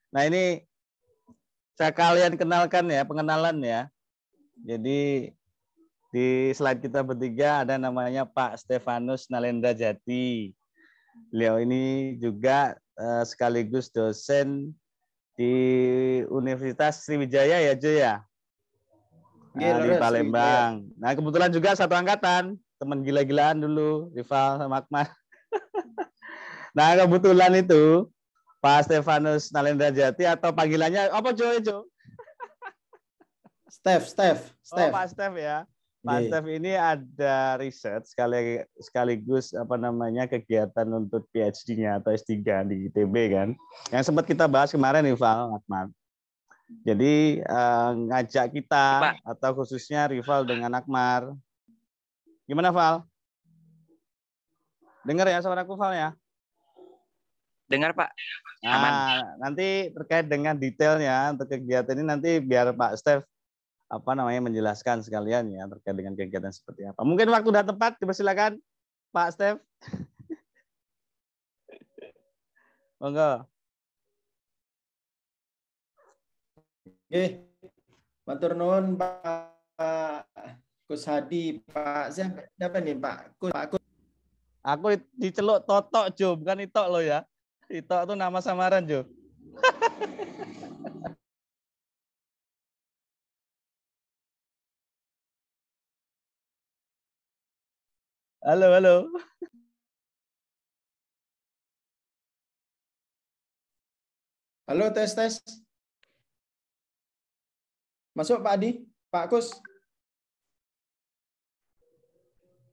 Nah ini saya kalian kenalkan ya, pengenalan ya. Jadi di slide kita bertiga ada namanya Pak Stefanus Nalendra Jati. Beliau ini juga sekaligus dosen di Universitas Sriwijaya ya Jo ya. Nah, di Palembang. Nah kebetulan juga satu angkatan, teman gila-gilaan dulu, rival sama Akmal. Nah kebetulan itu Pak Stefanus Nalendra Jati atau panggilannya apa Jo? Steph. Oh Pak Steph ya. Pak Steph ini ada riset sekaligus apa namanya kegiatan untuk PhD-nya atau S3 di ITB kan. Yang sempat kita bahas kemarin nih Val Akmal. Jadi ngajak kita atau khususnya rival dengan Akmar. Gimana Val? Dengar ya suaraku Val ya? Dengar Pak. Aman. Nah, nanti terkait dengan detailnya untuk kegiatan ini nanti biar Pak Steph apa namanya menjelaskan sekalian ya terkait dengan kegiatan seperti apa. Mungkin waktu sudah tepat, dipersilakan Pak Steph. Monggo. Oke, matur nuwun Pak Kushadi, Pak siapa nih Pak Kus. Aku diceluk Totok Jo, bukan Itok lo ya. Itok itu nama samaran Jo. Halo. Halo, tes. Masuk Pak Adi, Pak Kus.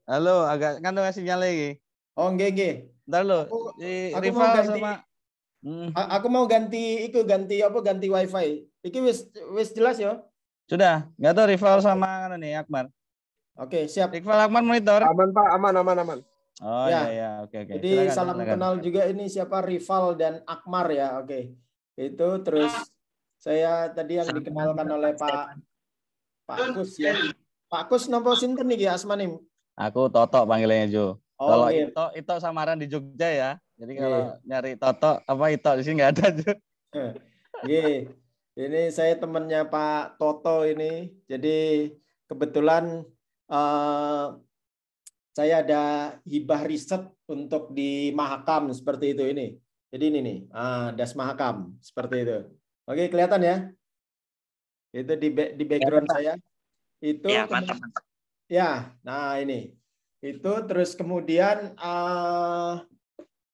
Halo, agak kan ngasih sinyal lagi. Oh, nggih. Ntar lo, aku mau ganti sama aku mau ganti wifi. Iki wis jelas ya? Sudah, nggak tahu rival sama nih Akbar. Oke, siap. Rival Akbar monitor. Aman Pak, aman. Oh ya, oke. Jadi silakan. Salam kenal juga ini siapa rival dan Akmar ya, oke. Itu terus saya tadi yang dikenalkan oleh Pak Kus ya. Pak Kus nopo sinten niki asmanim? Aku Toto panggilannya Jo. Oh, kalau Ito samaran di Jogja ya. Jadi kalau nyari Toto Ito di sini nggak ada Jo. Ini saya temannya Pak Toto ini. Jadi kebetulan saya ada hibah riset untuk di Mahakam seperti itu ini. Jadi ini nih, Das Mahakam seperti itu. Oke, kelihatan ya? Itu di background saya. Itu ya, mantap. Ya, nah ini. Itu terus kemudian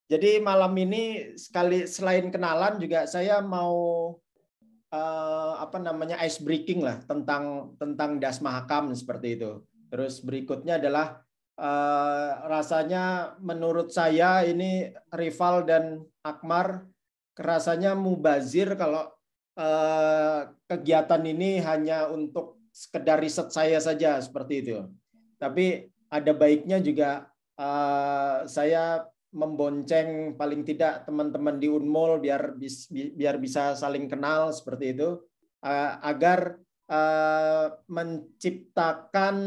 jadi malam ini selain kenalan juga saya mau ice breaking lah tentang Das Mahakam seperti itu. Terus berikutnya adalah rasanya menurut saya ini rival dan Akmar rasanya mubazir kalau kegiatan ini hanya untuk sekedar riset saya saja seperti itu. Tapi ada baiknya juga saya membonceng paling tidak teman-teman di Unmul biar bisa saling kenal seperti itu agar menciptakan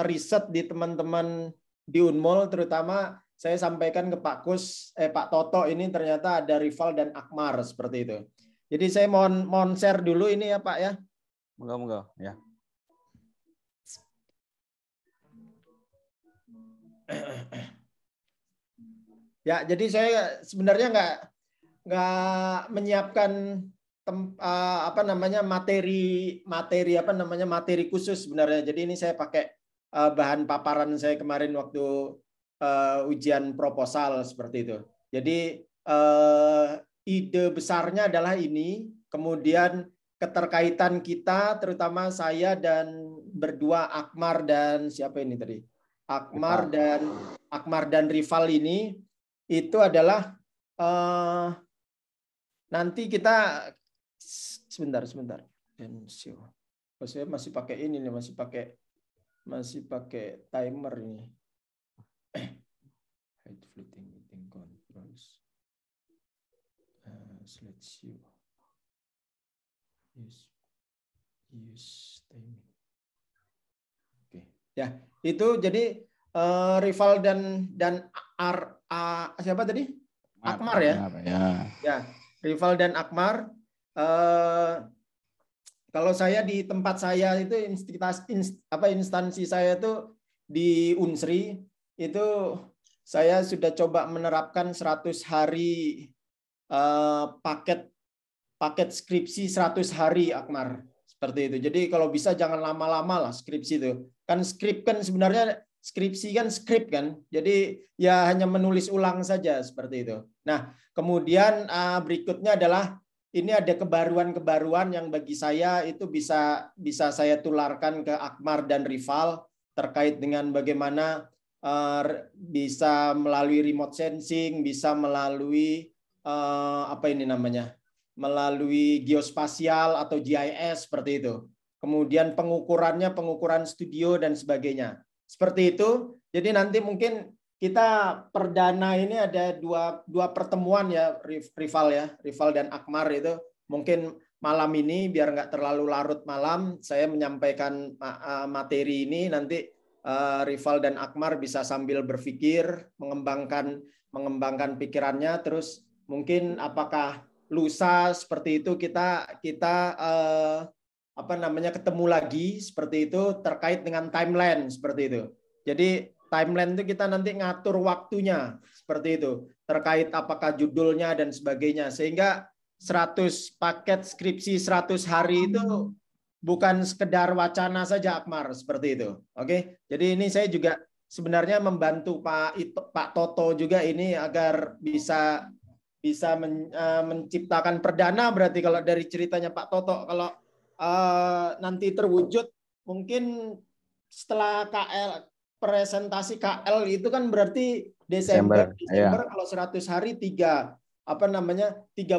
riset di teman-teman di Unmul, terutama saya sampaikan ke Pak Toto ini ternyata ada rival dan Akmar seperti itu. Jadi saya mohon share dulu ini ya Pak ya. Moga-moga ya. Ya, jadi saya sebenarnya nggak menyiapkan materi khusus sebenarnya. Jadi ini saya pakai bahan paparan saya kemarin waktu ujian proposal seperti itu. Jadi ide besarnya adalah ini, kemudian keterkaitan kita, terutama saya dan berdua Akmar dan siapa ini tadi? Akmar dan rival ini itu adalah nanti kita sebentar. Saya masih pakai ini nih, masih pakai timer ini. Hide fleeting meeting controls. Let's see. Use timing. Oke. Ya, itu jadi rival dan siapa tadi? Akmar ya. Ya. Ya. Rival dan Akmar. Kalau saya di tempat saya itu instansi saya itu di Unsri itu saya sudah coba menerapkan 100 hari paket skripsi 100 hari Akmar seperti itu. Jadi kalau bisa jangan lama-lama lah skripsi itu. Kan skrip kan sebenarnya skripsi kan skrip kan. Jadi ya hanya menulis ulang saja seperti itu. Nah, kemudian berikutnya adalah ini ada kebaruan-kebaruan yang bagi saya itu bisa saya tularkan ke Akmar dan Rival terkait dengan bagaimana bisa melalui remote sensing, bisa melalui melalui geospasial atau GIS seperti itu. Kemudian pengukuran studio dan sebagainya. Seperti itu. Jadi nanti mungkin kita perdana ini ada dua pertemuan ya, Rival dan Akmar itu mungkin malam ini biar nggak terlalu larut malam saya menyampaikan materi ini, nanti Rival dan Akmar bisa sambil berpikir mengembangkan pikirannya, terus mungkin apakah lusa seperti itu kita ketemu lagi seperti itu terkait dengan timeline seperti itu. Jadi timeline itu kita nanti ngatur waktunya seperti itu terkait apakah judulnya dan sebagainya, sehingga 100 paket skripsi 100 hari itu bukan sekedar wacana saja Akmar seperti itu. Oke. Jadi ini saya juga sebenarnya membantu Pak Toto juga ini agar bisa menciptakan perdana, berarti kalau dari ceritanya Pak Toto kalau nanti terwujud mungkin setelah presentasi KL itu kan berarti Desember ya. Kalau 100 hari 3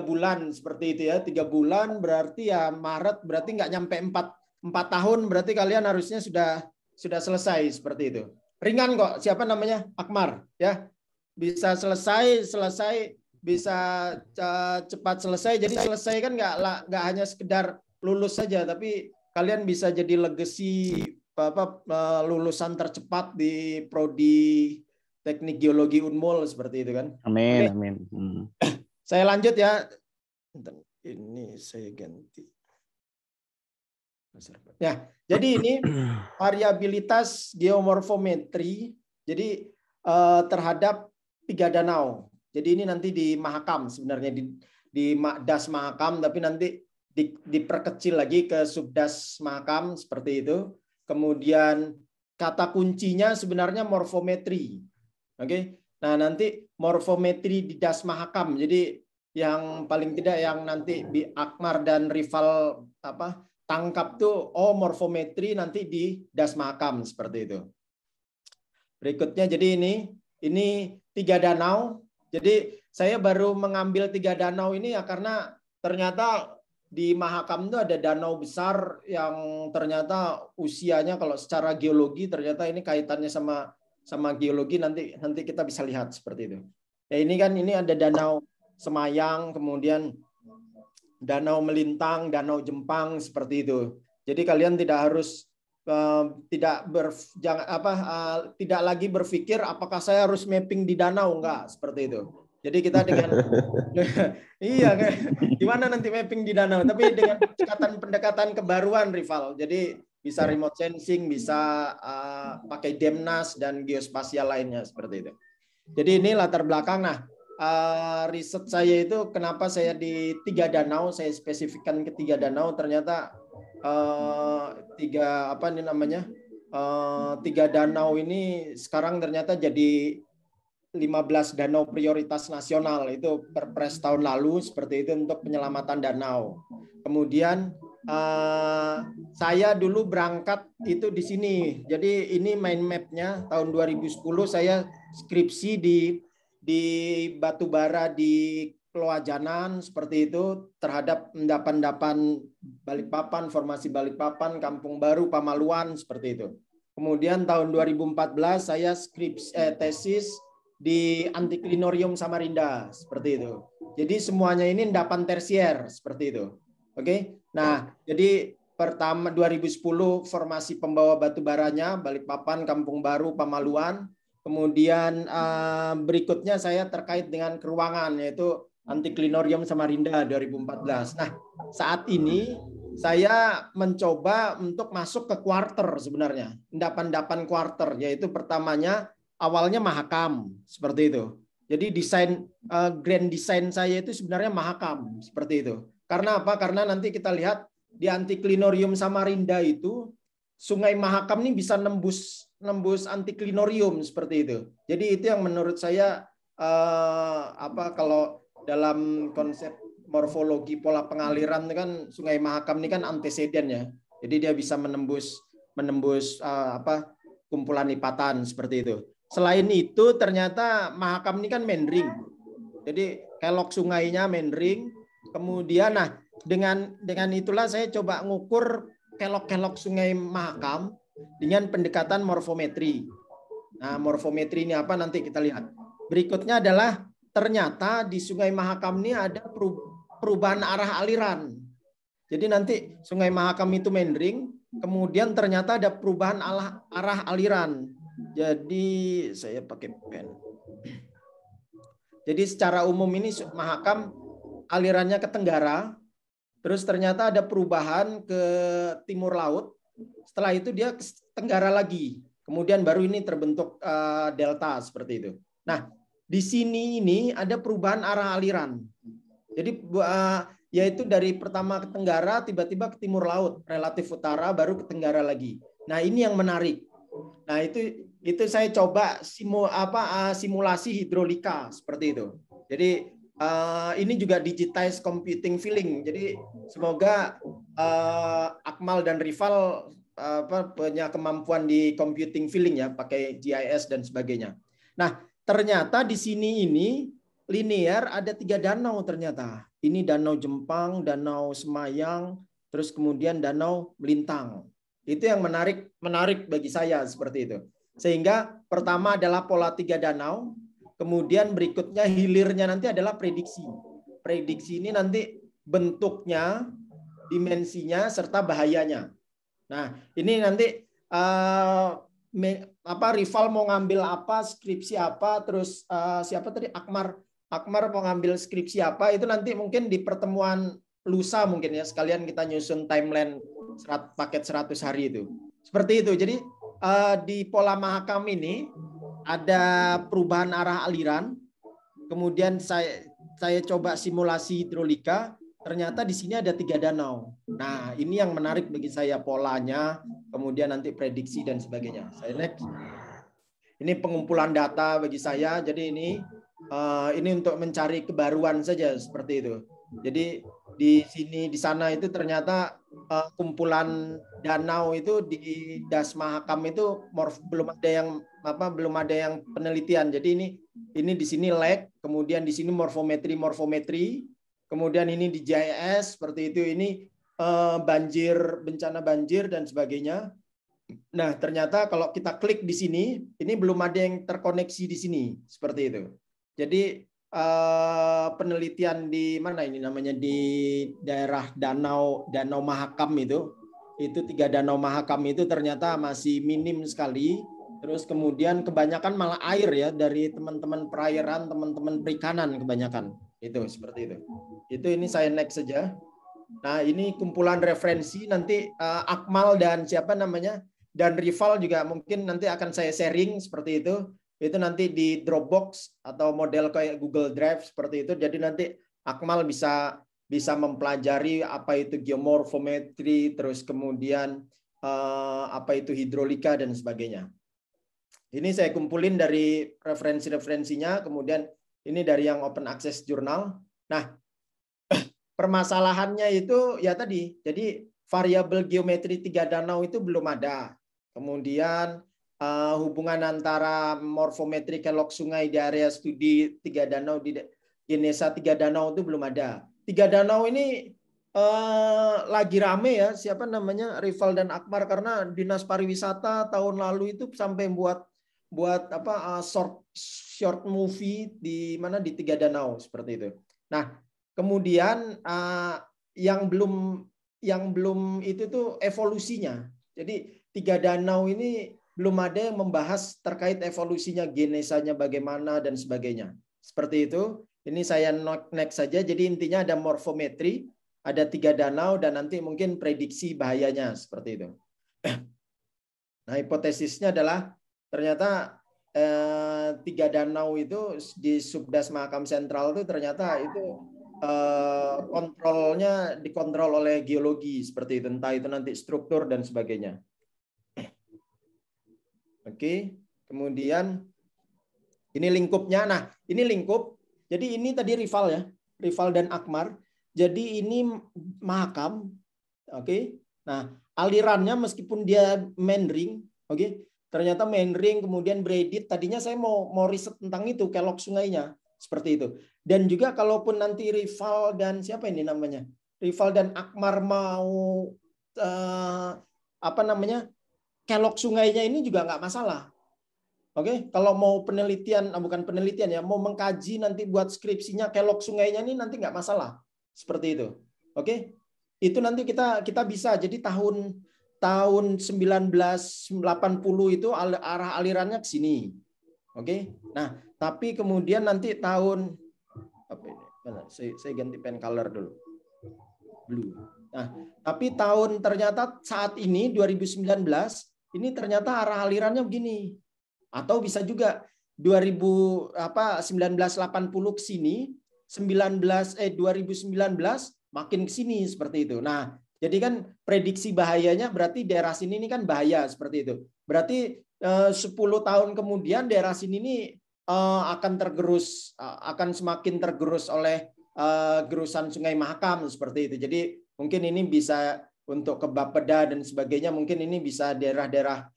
bulan seperti itu ya, 3 bulan berarti ya Maret berarti nggak nyampe 4 tahun, berarti kalian harusnya sudah selesai seperti itu. Ringan kok, Akmar ya, bisa selesai bisa cepat selesai. Jadi selesai kan nggak hanya sekedar lulus saja, tapi kalian bisa jadi legacy lulusan tercepat di prodi Teknik Geologi Unmul seperti itu kan. Amin. Oke. Amin. Saya lanjut ya. Ini saya ganti. Ya, jadi ini variabilitas geomorfometri. Jadi terhadap 3 danau. Jadi ini nanti di Mahakam sebenarnya di Das Mahakam, tapi nanti diperkecil lagi ke Subdas Mahakam seperti itu. Kemudian kata kuncinya sebenarnya morfometri. Oke. Nah, nanti morfometri di Das Mahakam. Jadi yang paling tidak yang nanti di Akmar dan Rival tangkap tuh morfometri nanti di Das Mahakam seperti itu. Berikutnya jadi ini 3 danau. Jadi saya baru mengambil 3 danau ini ya karena ternyata di Mahakam itu ada danau besar yang ternyata usianya kalau secara geologi ternyata ini kaitannya sama geologi, nanti kita bisa lihat seperti itu. Ya ini ada danau Semayang, kemudian danau Melintang, danau Jempang seperti itu. Jadi kalian tidak harus tidak lagi berpikir apakah saya harus mapping di danau, enggak seperti itu. Jadi kita dengan iya gimana nanti mapping di danau, tapi dengan pendekatan kebaruan Rival. Jadi bisa remote sensing, bisa pakai DEMNAS dan geospasial lainnya seperti itu. Jadi ini latar belakang. Nah, riset saya itu kenapa saya di 3 danau, saya spesifikkan ke 3 danau, ternyata 3 danau ini sekarang ternyata jadi 15 danau prioritas nasional, itu Perpres tahun lalu seperti itu untuk penyelamatan danau. Kemudian saya dulu berangkat itu di sini. Jadi ini mind map-nya tahun 2010 saya skripsi di batubara di Keloajanan seperti itu terhadap endapan-endapan Balikpapan, formasi Balikpapan, Kampung Baru, Pamaluan seperti itu. Kemudian tahun 2014 saya tesis di Antiklinorium Samarinda seperti itu. Jadi semuanya ini endapan tersier seperti itu. Oke. Nah, jadi pertama 2010 formasi pembawa batu baranya Balikpapan, Kampung Baru, Pamaluan. Kemudian berikutnya saya terkait dengan keruangan, yaitu Anticlinorium Samarinda 2014. Nah, saat ini saya mencoba untuk masuk ke quarter sebenarnya. Endapan-endapan quarter, yaitu pertamanya awalnya Mahakam, seperti itu. Jadi desain grand design saya itu sebenarnya Mahakam, seperti itu. Karena apa? Karena nanti kita lihat di Anticlinorium Samarinda itu Sungai Mahakam ini bisa nembus Anticlinorium seperti itu. Jadi itu yang menurut saya kalau dalam konsep morfologi pola pengaliran kan Sungai Mahakam ini kan anteseden ya. Jadi dia bisa menembus kumpulan lipatan seperti itu. Selain itu ternyata Mahakam ini kan mendring. Jadi kelok sungainya mendring. Kemudian dengan itulah saya coba ngukur kelok-kelok Sungai Mahakam dengan pendekatan morfometri. Nah, morfometri ini apa nanti kita lihat. Berikutnya adalah ternyata di Sungai Mahakam ini ada perubahan arah aliran. Jadi nanti Sungai Mahakam itu mendring, kemudian ternyata ada perubahan arah aliran. Jadi saya pakai pen. Jadi secara umum ini Mahakam alirannya ke tenggara, terus ternyata ada perubahan ke timur laut. Setelah itu dia ke tenggara lagi. Kemudian baru ini terbentuk delta seperti itu. Nah, di sini ini ada perubahan arah aliran. Jadi yaitu dari pertama ke tenggara tiba-tiba ke timur laut, relatif utara baru ke tenggara lagi. Nah, ini yang menarik. Nah, itu saya coba simulasi hidrolika seperti itu. Jadi ini juga digitize computing feeling. Jadi semoga Akmal dan Rival punya kemampuan di computing feeling ya, pakai GIS dan sebagainya. Nah, ternyata di sini ini linear ada 3 danau ternyata. Ini Danau Jempang, Danau Semayang, terus kemudian Danau Melintang. Itu yang menarik bagi saya seperti itu. Sehingga pertama adalah pola 3 danau, kemudian berikutnya hilirnya nanti adalah prediksi. Prediksi ini nanti bentuknya, dimensinya, serta bahayanya. Nah, ini nanti Rival mau ngambil apa, skripsi apa, terus siapa tadi Akmar mau ngambil skripsi apa, itu nanti mungkin di pertemuan lusa mungkin ya, sekalian kita nyusun timeline paket 100 hari itu. Seperti itu. Jadi di pola Mahakam ini ada perubahan arah aliran. Kemudian saya coba simulasi hidrolika, ternyata di sini ada 3 danau. Nah, ini yang menarik bagi saya polanya, kemudian nanti prediksi dan sebagainya. Saya next. Ini pengumpulan data bagi saya. Jadi ini untuk mencari kebaruan saja seperti itu. Jadi di sana itu ternyata kumpulan danau itu di Das Mahakam itu belum ada yang penelitian. Jadi ini di sini lag, kemudian di sini morfometri, kemudian ini di GIS seperti itu. Ini bencana banjir dan sebagainya. Nah, ternyata kalau kita klik di sini, ini belum ada yang terkoneksi di sini seperti itu. Jadi penelitian di mana ini namanya, di daerah Danau Mahakam itu 3 Danau Mahakam itu ternyata masih minim sekali. Terus kemudian kebanyakan malah air ya, dari teman-teman perairan, teman-teman perikanan kebanyakan. Itu seperti itu. Itu ini saya next saja. Nah, ini kumpulan referensi nanti Akmal dan dan Rival juga mungkin nanti akan saya sharing seperti itu. Itu nanti di Dropbox atau model kayak Google Drive seperti itu. Jadi nanti Akmal bisa mempelajari apa itu geomorfometri, terus kemudian apa itu hidrolika dan sebagainya. Ini saya kumpulin dari referensi-referensinya, kemudian ini dari yang open access jurnal. Nah, permasalahannya itu ya tadi, jadi variabel geometri 3 danau itu belum ada. Kemudian hubungan antara morfometri kelok sungai di area studi 3 danau di Genesa 3 danau itu belum ada. 3 danau ini lagi rame ya, Rival dan Akmar, karena Dinas Pariwisata tahun lalu itu sampai buat short movie di 3 danau seperti itu. Nah, kemudian yang belum itu tuh evolusinya. Jadi 3 danau ini belum ada yang membahas terkait evolusinya, genesanya bagaimana dan sebagainya. Seperti itu. Ini saya next saja. Jadi intinya ada morfometri, ada 3 danau, dan nanti mungkin prediksi bahayanya seperti itu. Nah, hipotesisnya adalah ternyata 3 danau itu di Subdas Mahakam Sentral itu ternyata itu kontrolnya dikontrol oleh geologi seperti itu, entah itu nanti struktur dan sebagainya. Oke, kemudian ini lingkupnya. Nah, ini lingkup. Jadi ini tadi rival ya, rival dan Akmar. Jadi ini Mahakam. Oke. Nah, alirannya meskipun dia main ring, oke. Ternyata main ring kemudian beredit. Tadinya saya mau riset tentang itu, kelok sungainya seperti itu. Dan juga kalaupun nanti rival dan siapa ini namanya? Rival dan Akmar mau apa namanya? Kelok sungainya ini juga nggak masalah. Oke, kalau mau penelitian, bukan penelitian ya, mau mengkaji nanti buat skripsinya kelok sungainya ini nanti nggak masalah. Seperti itu. Oke. Itu nanti kita bisa. Jadi tahun 1980 itu arah alirannya ke sini. Oke. Nah, tapi kemudian nanti tahun apa ini? Saya ganti pen color dulu. Blue. Nah, tapi ternyata saat ini 2019 ini ternyata arah alirannya begini. Atau bisa juga 1980 ke sini, 2019 makin ke sini seperti itu. Nah, jadi kan prediksi bahayanya berarti daerah sini ini kan bahaya seperti itu. Berarti 10 tahun kemudian daerah sini ini akan tergerus, akan semakin tergerus oleh gerusan Sungai Mahakam seperti itu. Jadi mungkin ini bisa untuk ke Bapeda dan sebagainya, mungkin ini bisa daerah-daerah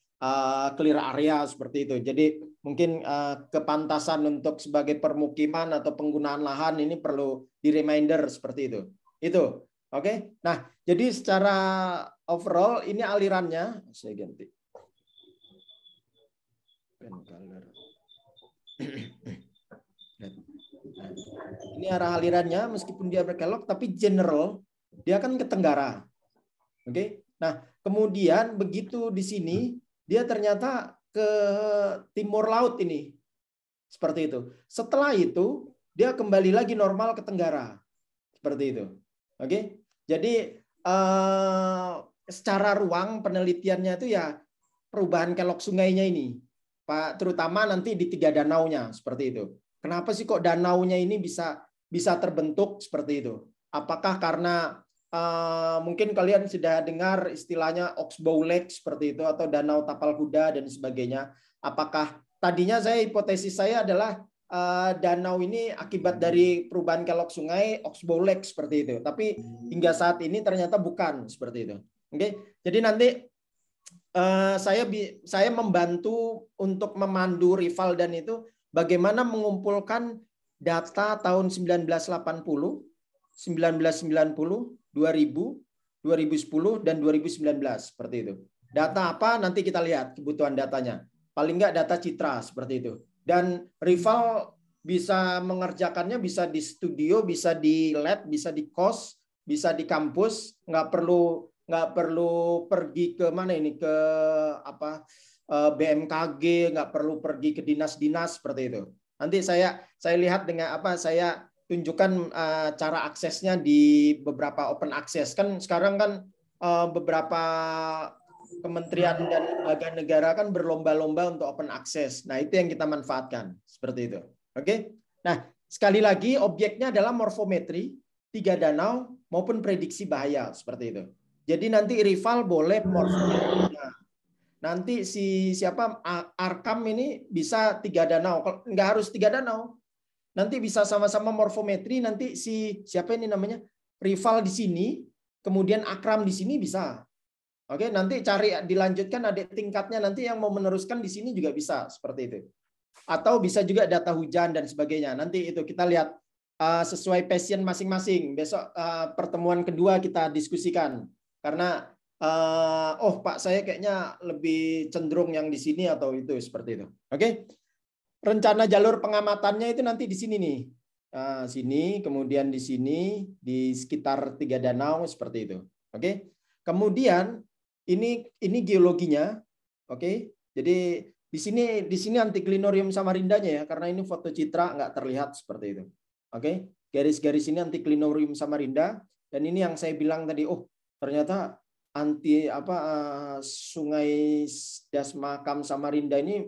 clear area seperti itu. Jadi mungkin kepantasan untuk sebagai permukiman atau penggunaan lahan ini perlu di reminder seperti itu. Itu. Oke. Nah, jadi secara overall ini alirannya, saya ganti. Pen color. Ini arah alirannya meskipun dia berkelok tapi general dia kan ke tenggara. Oke. Nah, kemudian begitu di sini dia ternyata ke timur laut ini. Seperti itu. Setelah itu dia kembali lagi normal ke tenggara. Seperti itu. Oke. Jadi secara ruang penelitiannya itu ya perubahan kelok sungainya ini. Pak, terutama nanti di 3 danaunya seperti itu. Kenapa sih kok danaunya ini bisa terbentuk seperti itu? Apakah karena mungkin kalian sudah dengar istilahnya Oxbow Lake seperti itu atau Danau Tapal Kuda dan sebagainya. Apakah tadinya hipotesis saya adalah danau ini akibat dari perubahan kelok sungai Oxbow Lake seperti itu. Tapi hingga saat ini ternyata bukan seperti itu. Oke. Jadi nanti saya membantu untuk memandu rival dan itu bagaimana mengumpulkan data tahun 1980, 1990, 2000, 2010, dan 2019 seperti itu. Data apa nanti kita lihat kebutuhan datanya. Paling nggak data citra seperti itu. Dan rival bisa mengerjakannya bisa di studio, bisa di lab, bisa di kos, bisa di kampus. Nggak perlu pergi ke mana ini ke BMKG, nggak perlu pergi ke dinas-dinas seperti itu. Nanti saya lihat dengan saya tunjukkan cara aksesnya di beberapa open access. Kan sekarang kan beberapa kementerian dan lembaga negara kan berlomba-lomba untuk open access. Nah, itu yang kita manfaatkan seperti itu. Oke. Nah, sekali lagi objeknya adalah morfometri, 3 danau maupun prediksi bahaya seperti itu. Jadi nanti rival boleh morfometri. Nanti siapa Arkam ini bisa 3 danau. Nggak harus 3 danau. Nanti bisa sama-sama morfometri, nanti siapa ini namanya? Rival di sini, kemudian Akram di sini bisa. Oke, nanti cari dilanjutkan adik tingkatnya nanti yang mau meneruskan di sini juga bisa seperti itu. Atau bisa juga data hujan dan sebagainya. Nanti itu kita lihat sesuai passion masing-masing. Besok pertemuan kedua kita diskusikan. Karena Pak saya kayaknya lebih cenderung yang di sini atau itu seperti itu. Oke. Rencana jalur pengamatannya itu nanti di sini nih. Sini, kemudian di sini, di sekitar 3 danau seperti itu. Oke. Kemudian ini geologinya. Oke. Jadi di sini anticlinorium samarindanya ya, karena ini foto citra nggak terlihat seperti itu. Oke, garis-garis ini Anticlinorium Samarinda, dan ini yang saya bilang tadi, oh ternyata Sungai Das Mahakam Samarinda ini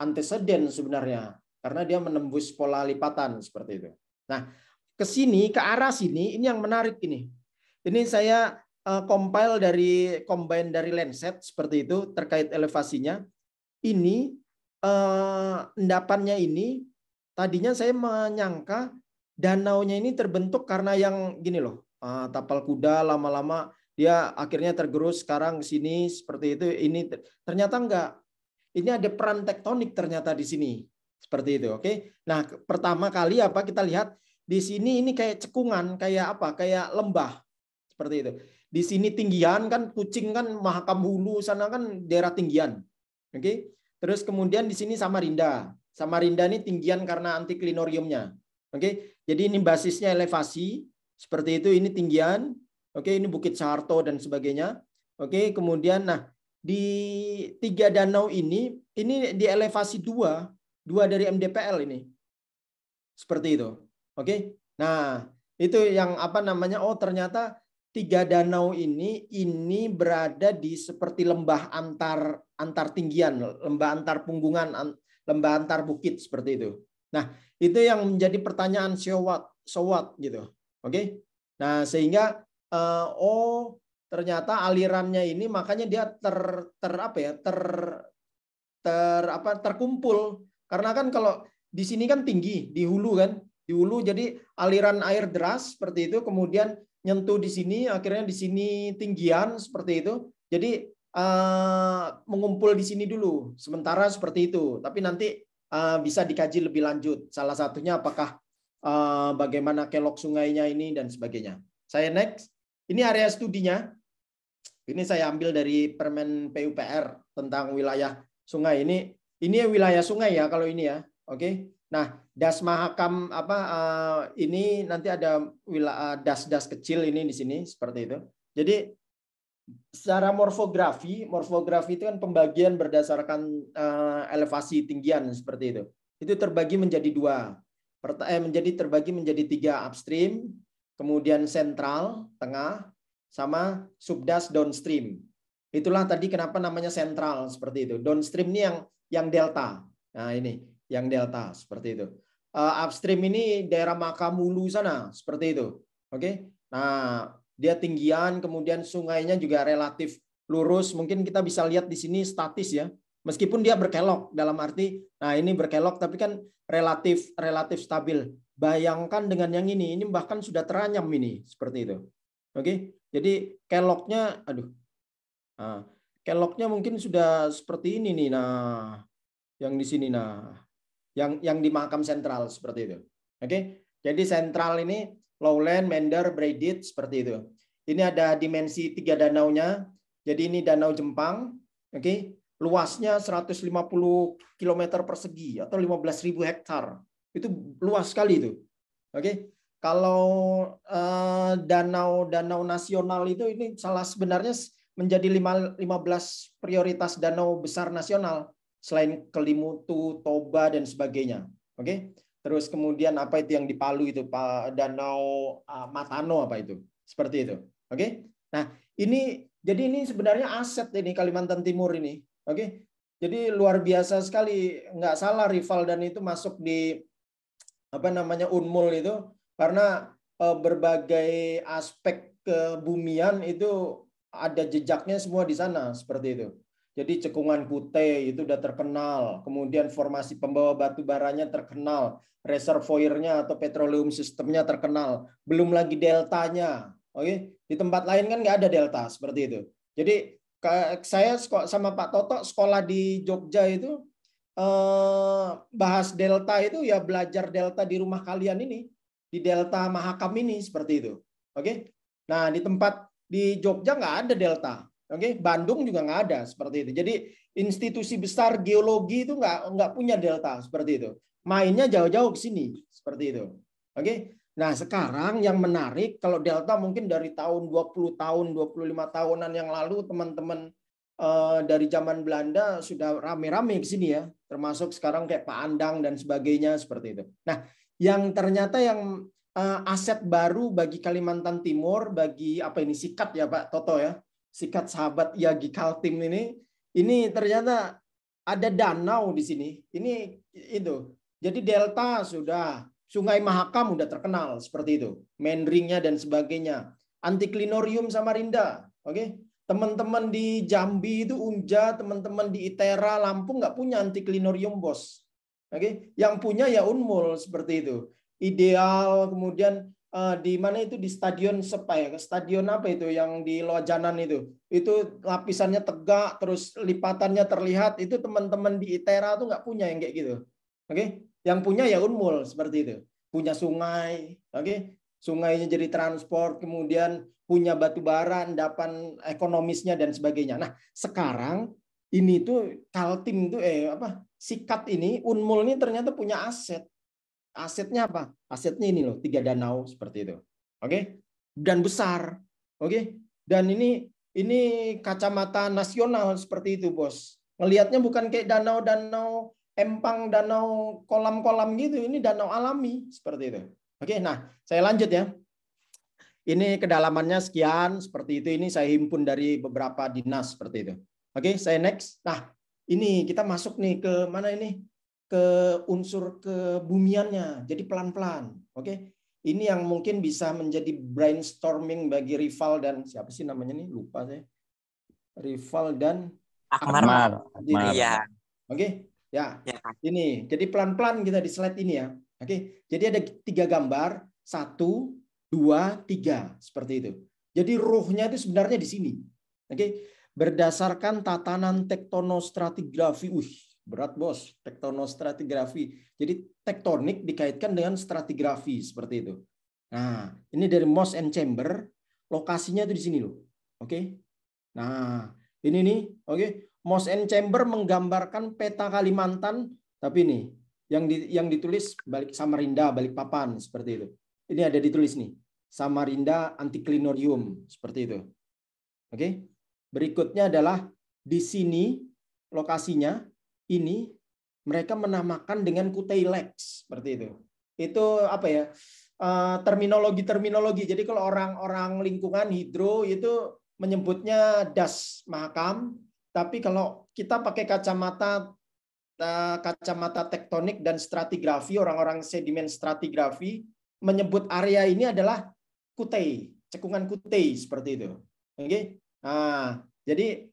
anteseden sebenarnya karena dia menembus pola lipatan seperti itu. Nah, ke sini, ke arah sini, ini yang menarik ini. Ini saya combine dari Landsat seperti itu terkait elevasinya. Ini endapannya ini tadinya saya menyangka danaunya ini terbentuk karena yang gini loh, tapal kuda lama-lama dia akhirnya tergerus sekarang ke sini seperti itu. Ini ternyata enggak. Ini ada peran tektonik ternyata di sini. Seperti itu, oke. Nah, pertama kali apa kita lihat di sini ini kayak cekungan, kayak apa? Kayak lembah. Seperti itu. Di sini tinggian kan, Kucing kan Mahakam Hulu sana kan daerah tinggian. Oke. Terus kemudian di sini Samarinda. Samarinda ini tinggian karena Anticlinoriumnya. Oke. Jadi ini basisnya elevasi seperti itu, ini tinggian. Oke, ini Bukit Saharto dan sebagainya. Oke, kemudian nah di 3 danau ini di elevasi 2 dari MDPL ini. Seperti itu. Oke. Nah, itu yang apa namanya? Oh, ternyata 3 danau ini berada di seperti lembah antar tinggian, lembah antar punggungan, lembah antar bukit seperti itu. Nah, itu yang menjadi pertanyaan so what gitu. Oke. Nah, sehingga ternyata alirannya ini makanya dia terkumpul. Karena kan kalau di sini kan tinggi, di hulu kan, di hulu jadi aliran air deras seperti itu, kemudian nyentuh di sini, akhirnya di sini tinggian seperti itu. Jadi mengumpul di sini dulu, sementara seperti itu. Tapi nanti bisa dikaji lebih lanjut. Salah satunya apakah bagaimana kelok sungainya ini dan sebagainya. Saya next. Ini area studinya. Ini saya ambil dari Permen PUPR tentang wilayah sungai. Ini wilayah sungai ya kalau ini ya. Oke. Nah, Das Mahakam ini nanti ada das-das kecil ini di sini seperti itu. Jadi secara morfografi itu kan pembagian berdasarkan elevasi tinggian seperti itu. Itu terbagi menjadi 2. Terbagi menjadi 3, upstream, kemudian sentral, tengah, sama subdas downstream. Itulah tadi kenapa namanya sentral seperti itu. Downstream ini yang delta. Nah, ini yang delta seperti itu. Upstream ini daerah Mahakam Hulu sana seperti itu. Oke. Nah, dia tinggian, kemudian sungainya juga relatif lurus. Mungkin kita bisa lihat di sini statis ya. Meskipun dia berkelok dalam arti, nah ini berkelok tapi kan relatif stabil. Bayangkan dengan yang ini bahkan sudah teranyam ini seperti itu. Oke, jadi keloknya, keloknya mungkin sudah seperti ini nih. Nah, yang di sini, nah, yang di Mahakam Sentral seperti itu. Oke, jadi sentral ini lowland, Mender, Braided seperti itu. Ini ada dimensi 3 danaunya. Jadi ini Danau Jempang. Oke, luasnya 150 km persegi atau 15.000 hektar. Itu luas sekali itu. Oke. Kalau danau nasional itu ini sebenarnya menjadi 15 prioritas danau besar nasional selain Kelimutu, Toba dan sebagainya. Oke. Terus kemudian apa itu yang di Palu itu Danau Matano apa itu? Seperti itu. Oke. Nah, jadi ini sebenarnya aset ini Kalimantan Timur ini. Oke. Jadi luar biasa sekali, nggak salah Rival dan itu masuk di Unmul itu karena berbagai aspek kebumian itu ada jejaknya semua di sana seperti itu. Jadi cekungan Kute itu udah terkenal, kemudian formasi pembawa batu baranya terkenal, reservoirnya atau petroleum sistemnya terkenal, belum lagi deltanya. Oke, di tempat lain kan nggak ada delta seperti itu. Jadi saya sama Pak Toto sekolah di Jogja itu bahas delta itu ya belajar delta di rumah kalian ini, di delta Mahakam ini seperti itu. Oke. Nah, di Jogja nggak ada delta. Oke, Bandung juga nggak ada seperti itu. Jadi institusi besar geologi itu nggak punya delta seperti itu. Mainnya jauh-jauh ke sini seperti itu. Oke. Nah, sekarang yang menarik kalau delta mungkin dari tahun 20 tahun, 25 tahunan yang lalu teman-teman dari zaman Belanda sudah rame-rame ke sini ya, termasuk sekarang kayak Pak Andang dan sebagainya seperti itu. Nah, yang ternyata yang aset baru bagi Kalimantan Timur, bagi apa ini Sikat ya Pak Toto ya, Sikat Sahabat Yagi Kaltim ini ternyata ada danau di sini. Ini itu. Jadi delta sudah, Sungai Mahakam udah terkenal seperti itu, Menringnya dan sebagainya. Antiklinorium Samarinda, oke. Teman-teman di Jambi itu Unja, teman-teman di Itera, Lampung nggak punya antiklinorium bos. Oke, yang punya ya Unmul seperti itu. Ideal, kemudian di mana itu di stadion stadion apa itu yang di Lojanan itu lapisannya tegak, terus lipatannya terlihat, itu teman-teman di Itera tuh nggak punya yang kayak gitu. Oke, yang punya ya Unmul seperti itu. Punya sungai, oke, sungainya jadi transport, kemudian punya batu bara, endapan ekonomisnya dan sebagainya. Nah, sekarang ini tuh Kaltim tuh Sikat ini, Unmul ini ternyata punya aset. Asetnya apa? Asetnya ini loh, 3 danau seperti itu. Oke? Dan besar. Oke? Dan ini kacamata nasional seperti itu, Bos. Ngelihatnya bukan kayak danau-danau empang, danau kolam-kolam gitu, ini danau alami seperti itu. Oke, nah, saya lanjut ya. Ini kedalamannya sekian seperti itu. Ini saya himpun dari beberapa dinas seperti itu. Oke, saya next. Nah, ini kita masuk nih ke mana ini? Ke unsur kebumiannya. Jadi pelan-pelan. Oke. Ini yang mungkin bisa menjadi brainstorming bagi Rival dan siapa sih namanya nih? Lupa saya. Rival dan Akmar. Iya. Oke. Ya. Ini. Jadi pelan-pelan kita di slide ini ya. Oke. Jadi ada 3 gambar. 1, 2, 3 seperti itu. Jadi ruhnya itu sebenarnya di sini. Oke. Berdasarkan tatanan tektonostratigrafi. Berat bos, tektonostratigrafi. Jadi tektonik dikaitkan dengan stratigrafi seperti itu. Nah, ini dari Moss and Chamber, lokasinya itu di sini loh. Oke. Nah, ini nih, oke. Moss and Chamber menggambarkan peta Kalimantan, tapi ini yang ditulis balik Samarinda, Balikpapan seperti itu. Ini ada ditulis nih, Samarinda Antiklinorium seperti itu. Oke. Berikutnya adalah di sini lokasinya. Ini mereka menamakan dengan Kutai Lex seperti itu. Itu apa ya? Terminologi. Jadi kalau orang-orang lingkungan hidro itu menyebutnya Das Mahakam, tapi kalau kita pakai kacamata tektonik dan stratigrafi, orang-orang sedimen stratigrafi menyebut area ini adalah Kutai, cekungan Kutai seperti itu. Oke. Nah, jadi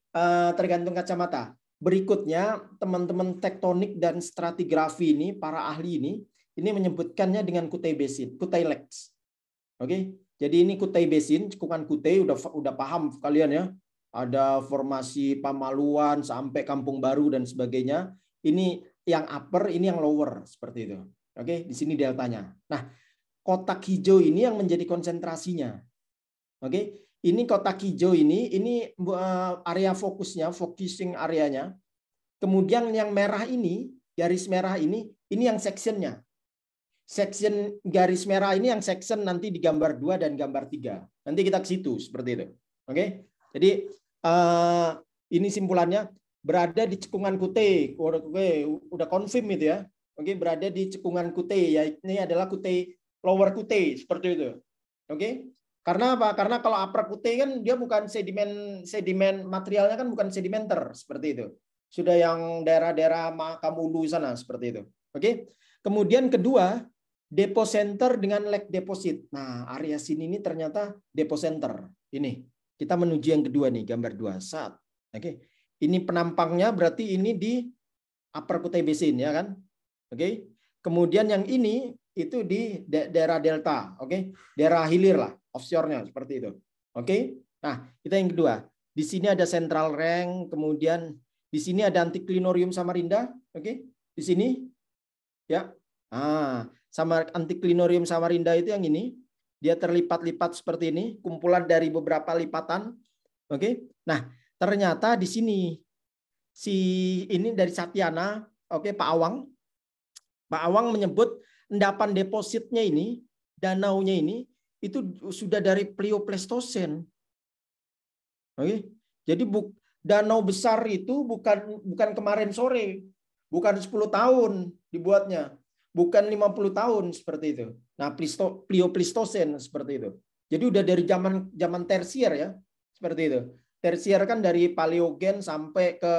tergantung kacamata. Berikutnya, teman-teman tektonik dan stratigrafi ini, para ahli ini menyebutkannya dengan Kutai Basin, Kutai Lex. Oke, jadi ini Kutai Basin, cekungan Kutai, udah paham kalian ya. Ada formasi Pamaluan sampai Kampung Baru dan sebagainya. Ini yang upper, ini yang lower seperti itu. Oke, di sini deltanya. Nah, kotak hijau ini yang menjadi konsentrasinya. Oke. Ini kotak hijau ini area fokusnya, focusing areanya. Kemudian yang merah ini, garis merah ini yang sectionnya. Section garis merah ini yang section nanti di gambar 2 dan gambar 3. Nanti kita ke situ seperti itu. Oke. Jadi ini simpulannya berada di cekungan Kutai. Udah confirm itu ya. Oke, berada di cekungan Kutai. Ya, ini adalah Kutai Lower Kutai seperti itu. Oke. Karena apa? Karena kalau upper Kutai kan dia bukan sedimen materialnya kan bukan sedimenter seperti itu. Sudah yang daerah-daerah Makamulu sana seperti itu. Oke. Kemudian kedua, depo center dengan lake deposit. Nah, area sini ini ternyata depo center. Ini. Kita menuju yang kedua nih, gambar 2. Saat. Oke. Ini penampangnya berarti ini di upper Kutai Basin ya kan? Oke. Kemudian yang ini itu di daerah delta, oke? Daerah hilir lah, offshore-nya seperti itu. Oke? Nah, kita yang kedua. Di sini ada Central Rank, kemudian di sini ada Antiklinorium Samarinda, oke? Di sini ya. Sama Antiklinorium Samarinda itu yang ini, dia terlipat-lipat seperti ini, kumpulan dari beberapa lipatan. Oke? Nah, ternyata di sini ini dari Satyana, oke, Pak Awang menyebut endapan depositnya ini, danaunya ini, itu sudah dari Pliopleistosen. Oke, jadi danau besar itu bukan kemarin sore, bukan 10 tahun dibuatnya, bukan 50 tahun seperti itu. Nah, Pleistocene seperti itu. Jadi udah dari zaman tersier ya, seperti itu. Tersier kan dari Paleogen sampai ke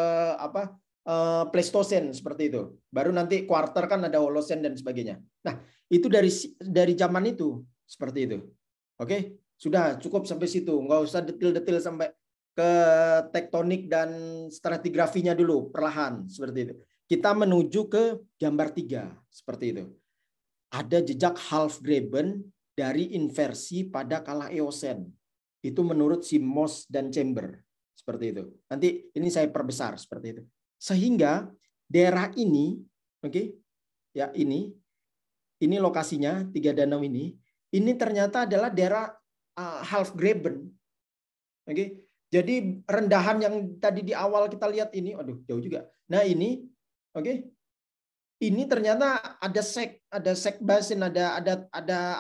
Pleistocene seperti itu. Baru nanti Quarter kan ada Holocene dan sebagainya. Nah, itu dari zaman itu seperti itu. Oke, sudah cukup sampai situ. Nggak usah detail-detail sampai ke tektonik dan stratigrafinya dulu, perlahan seperti itu. Kita menuju ke gambar 3 seperti itu. Ada jejak half graben dari inversi pada kala Eosen. Itu menurut si Moss dan Chamber seperti itu. Nanti ini saya perbesar seperti itu. Sehingga daerah ini, oke, ya ini lokasinya 3 danau ini ternyata adalah daerah half graben, oke. Jadi rendahan yang tadi di awal kita lihat ini, aduh jauh juga. Nah ini, oke, ini ternyata ada sek basin, ada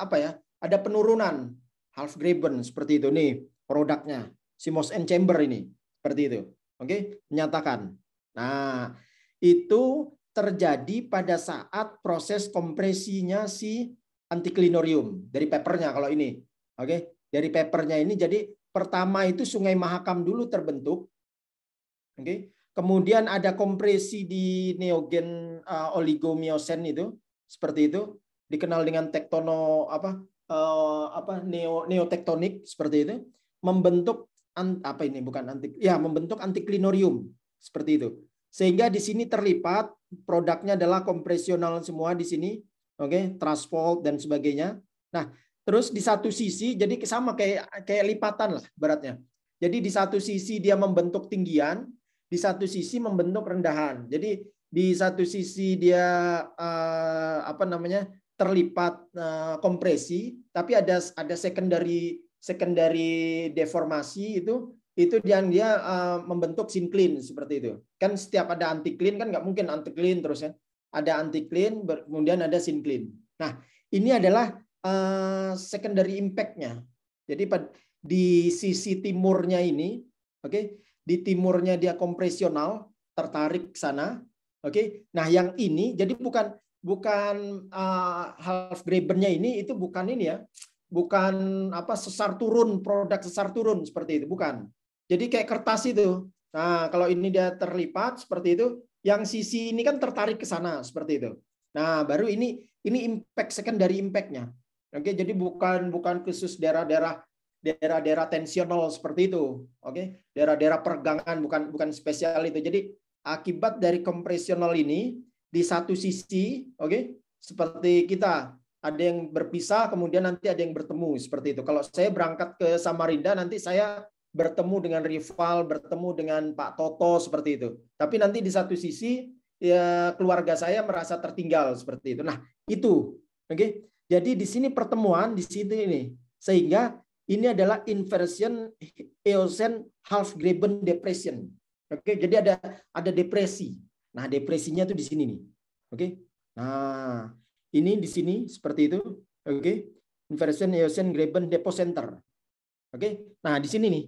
apa ya? Ada penurunan half graben seperti itu nih produknya si Moss and Chamber ini seperti itu, oke, menyatakan. Nah, itu terjadi pada saat proses kompresinya si anticlinorium dari papernya kalau ini. Oke, dari papernya ini jadi pertama itu Sungai Mahakam dulu terbentuk. Oke. Kemudian ada kompresi di Neogen Oligomiosen itu seperti itu, dikenal dengan neotektonik seperti itu, membentuk membentuk anticlinorium seperti itu. Sehingga di sini terlipat produknya adalah kompresional semua di sini, oke, threshold dan sebagainya. Nah, terus di satu sisi jadi sama kayak lipatan lah beratnya. Jadi di satu sisi dia membentuk tinggian, di satu sisi membentuk rendahan. Jadi di satu sisi dia terlipat kompresi, tapi ada secondary deformasi itu yang dia membentuk syncline seperti itu. Kan setiap ada anticline kan nggak mungkin anticline terus ya. Ada anticline, kemudian ada syncline. Nah, ini adalah secondary impact-nya. Jadi di sisi timurnya ini, oke, di timurnya dia kompresional, tertarik ke sana, oke. Nah, yang ini jadi bukan half graben-nya ini itu bukan ini ya. Bukan sesar turun, produk sesar turun seperti itu, bukan. Jadi kayak kertas itu. Nah, kalau ini dia terlipat seperti itu, yang sisi ini kan tertarik ke sana seperti itu. Nah, baru ini impact secondary impact-nya. Oke, jadi bukan khusus daerah-daerah tensional seperti itu. Oke, daerah-daerah pergangan bukan spesial itu. Jadi akibat dari kompresional ini di satu sisi, oke, seperti kita ada yang berpisah, kemudian nanti ada yang bertemu seperti itu. Kalau saya berangkat ke Samarinda, nanti saya bertemu dengan rival, bertemu dengan Pak Toto seperti itu. Tapi nanti di satu sisi ya keluarga saya merasa tertinggal seperti itu. Nah, itu, oke. Jadi di sini pertemuan di sini ini, sehingga ini adalah inversion Eosen half graben depression. Oke, jadi ada depresi. Nah, depresinya tuh di sini nih. Oke. Nah, ini di sini seperti itu. Oke. Inversion Eosen graben depot center. Oke. Nah, di sini nih.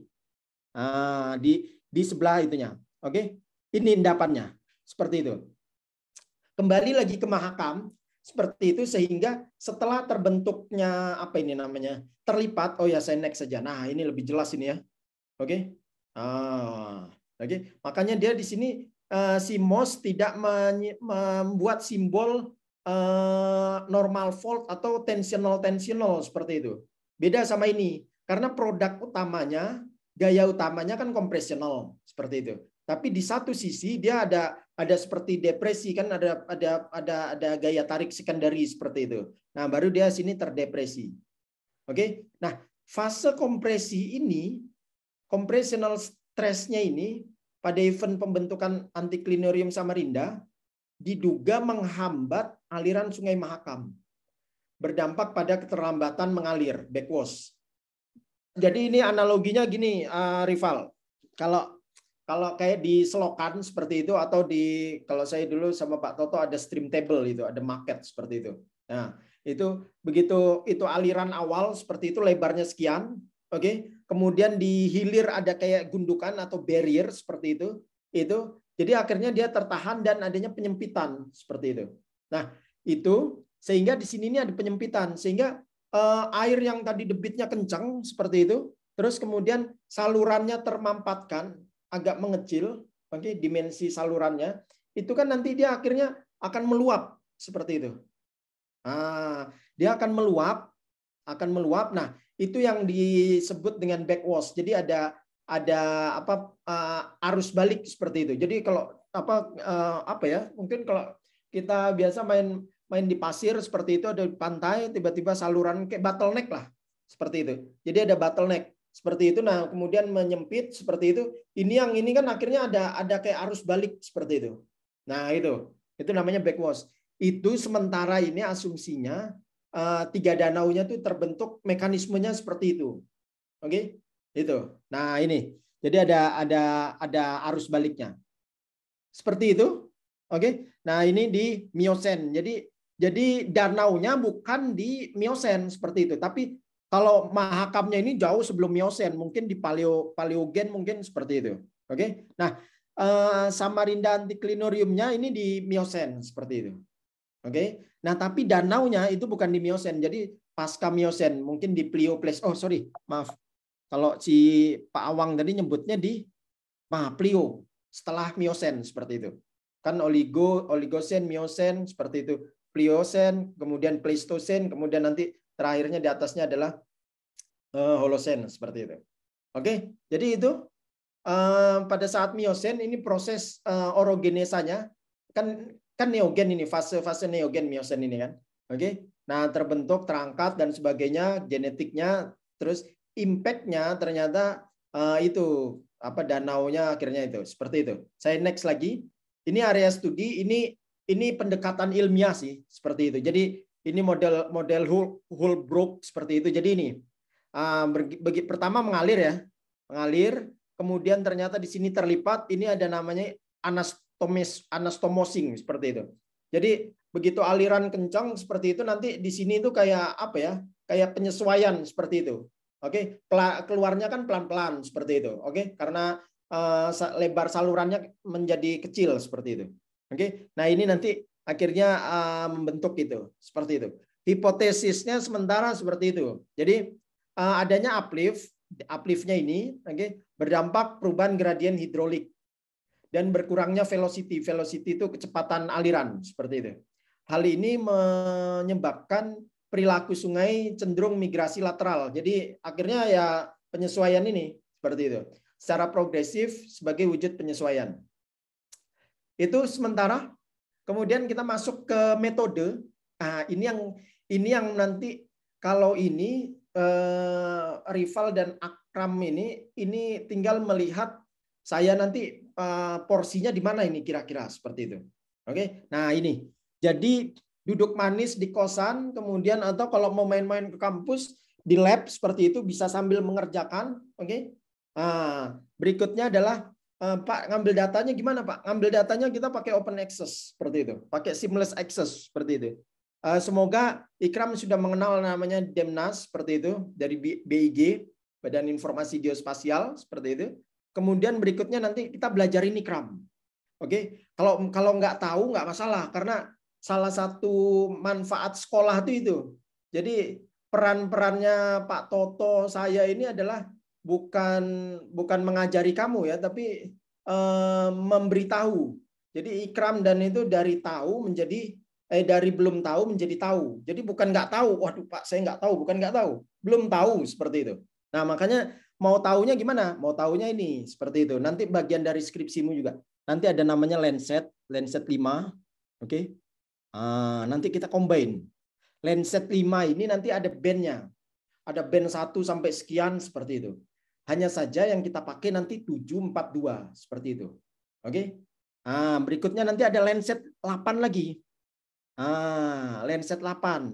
Nah, di sebelah itunya. Oke. Ini endapannya. Seperti itu. Kembali lagi ke Mahakam seperti itu, sehingga setelah terbentuknya terlipat, oh ya saya next saja. Nah, ini lebih jelas ini ya. Oke. Oke. Makanya dia di sini si Moss tidak membuat simbol normal fault atau tensional seperti itu. Beda sama ini, karena produk utamanya, gaya utamanya kan kompresional seperti itu. Tapi di satu sisi dia ada seperti depresi, kan ada gaya tarik secondary seperti itu. Nah, baru dia sini terdepresi. Oke. Nah, fase kompresi ini, compressional stress-nya ini pada event pembentukan anticlinorium Samarinda diduga menghambat aliran Sungai Mahakam, berdampak pada keterlambatan mengalir backwash. Jadi ini analoginya gini, rival. Kalau kayak di selokan seperti itu, atau kalau saya dulu sama Pak Toto ada stream table itu, ada market seperti itu. Nah, itu begitu itu aliran awal seperti itu, lebarnya sekian, oke. Kemudian di hilir ada kayak gundukan atau barrier seperti itu. Jadi akhirnya dia tertahan dan adanya penyempitan seperti itu. Nah, itu Sehingga di sini ini ada penyempitan. Sehingga air yang tadi debitnya kencang seperti itu, terus kemudian salurannya termampatkan, agak mengecil, oke, dimensi salurannya, itu kan nanti dia akhirnya akan meluap seperti itu. Nah, dia akan meluap. Nah, itu yang disebut dengan backwash. Jadi ada arus balik seperti itu. Jadi kalau apa ya? Mungkin kalau kita biasa main di pasir seperti itu, ada di pantai, tiba-tiba saluran kayak bottleneck lah seperti itu. Jadi ada bottleneck seperti itu. Nah, kemudian menyempit seperti itu. Ini kan akhirnya ada kayak arus balik seperti itu. Nah, itu namanya backwash. Itu sementara ini asumsinya 3 danaunya itu terbentuk mekanismenya seperti itu. Oke? Itu. Nah, ini. Jadi ada arus baliknya. Seperti itu. Oke? Nah, ini di Miosen. Jadi danaunya bukan di Miosen seperti itu, tapi kalau Mahakamnya ini jauh sebelum Miosen, mungkin di Paleogen mungkin seperti itu. Oke? Nah, Samarinda Anticlinoriumnya ini di Miosen seperti itu. Oke. Nah, tapi danaunya itu bukan di Miosen. Jadi pasca Miosen, mungkin di Plioples. Oh, sorry. Maaf. Kalau si Pak Awang tadi nyebutnya di Plio setelah Miosen seperti itu. Kan Oligosen, Miosen seperti itu. Pliosen, kemudian Pleistosen, kemudian nanti terakhirnya di atasnya adalah Holosen seperti itu. Oke. Jadi itu pada saat Miosen ini proses orogenesanya kan neogen ini, fase neogen Miosen ini kan. Oke. Nah, terbentuk, terangkat dan sebagainya, genetiknya, terus impact-nya ternyata itu danaunya akhirnya itu. Seperti itu. Saya next lagi. Ini area studi, ini pendekatan ilmiah sih, seperti itu. Jadi ini model Holbrook seperti itu. Jadi ini pertama mengalir ya. Mengalir, kemudian ternyata di sini terlipat, ini ada namanya anastomosing seperti itu. Jadi begitu aliran kencang seperti itu, nanti di sini itu kayak apa ya? Kayak penyesuaian seperti itu. Oke, keluarnya kan pelan-pelan seperti itu. Oke, karena lebar salurannya menjadi kecil seperti itu. Oke. Nah, ini nanti akhirnya membentuk itu, seperti itu. Hipotesisnya sementara seperti itu. Jadi adanya upliftnya ini, oke, berdampak perubahan gradien hidrolik dan berkurangnya velocity. Velocity itu kecepatan aliran seperti itu. Hal ini menyebabkan perilaku sungai cenderung migrasi lateral. Jadi akhirnya ya penyesuaian ini seperti itu. Secara progresif sebagai wujud penyesuaian. Itu sementara. Kemudian kita masuk ke metode. Nah, ini yang nanti kalau ini Rival dan Akram ini tinggal melihat saya nanti porsinya di mana ini kira-kira seperti itu. Oke. Nah, ini. Jadi duduk manis di kosan, kemudian atau kalau mau main-main ke kampus di lab seperti itu bisa sambil mengerjakan, oke? Nah, berikutnya adalah Pak, ngambil datanya gimana, Pak? Ngambil datanya kita pakai open access seperti itu, pakai seamless access seperti itu. Semoga Ikram sudah mengenal namanya DEMNAS seperti itu dari BIG, Badan Informasi Geospasial seperti itu. Kemudian berikutnya nanti kita belajar ini Ikram. Oke, kalau nggak tahu nggak masalah karena salah satu manfaat sekolah itu. Jadi peran-perannya Pak Toto saya ini adalah bukan mengajari kamu ya, tapi memberitahu. Jadi Ikram dan itu dari tahu menjadi dari belum tahu menjadi tahu. Jadi bukan nggak tahu, waduh Pak saya nggak tahu, bukan nggak tahu, belum tahu seperti itu. Nah makanya mau tahunya gimana? Mau tahunya ini seperti itu. Nanti bagian dari skripsimu juga. Nanti ada namanya Landsat 5, oke? Nanti kita combine. Landsat 5 ini nanti ada bandnya. Ada band 1 sampai sekian seperti itu. Hanya saja yang kita pakai nanti 742 seperti itu. Oke? Berikutnya nanti ada Landsat 8 lagi. Landsat 8.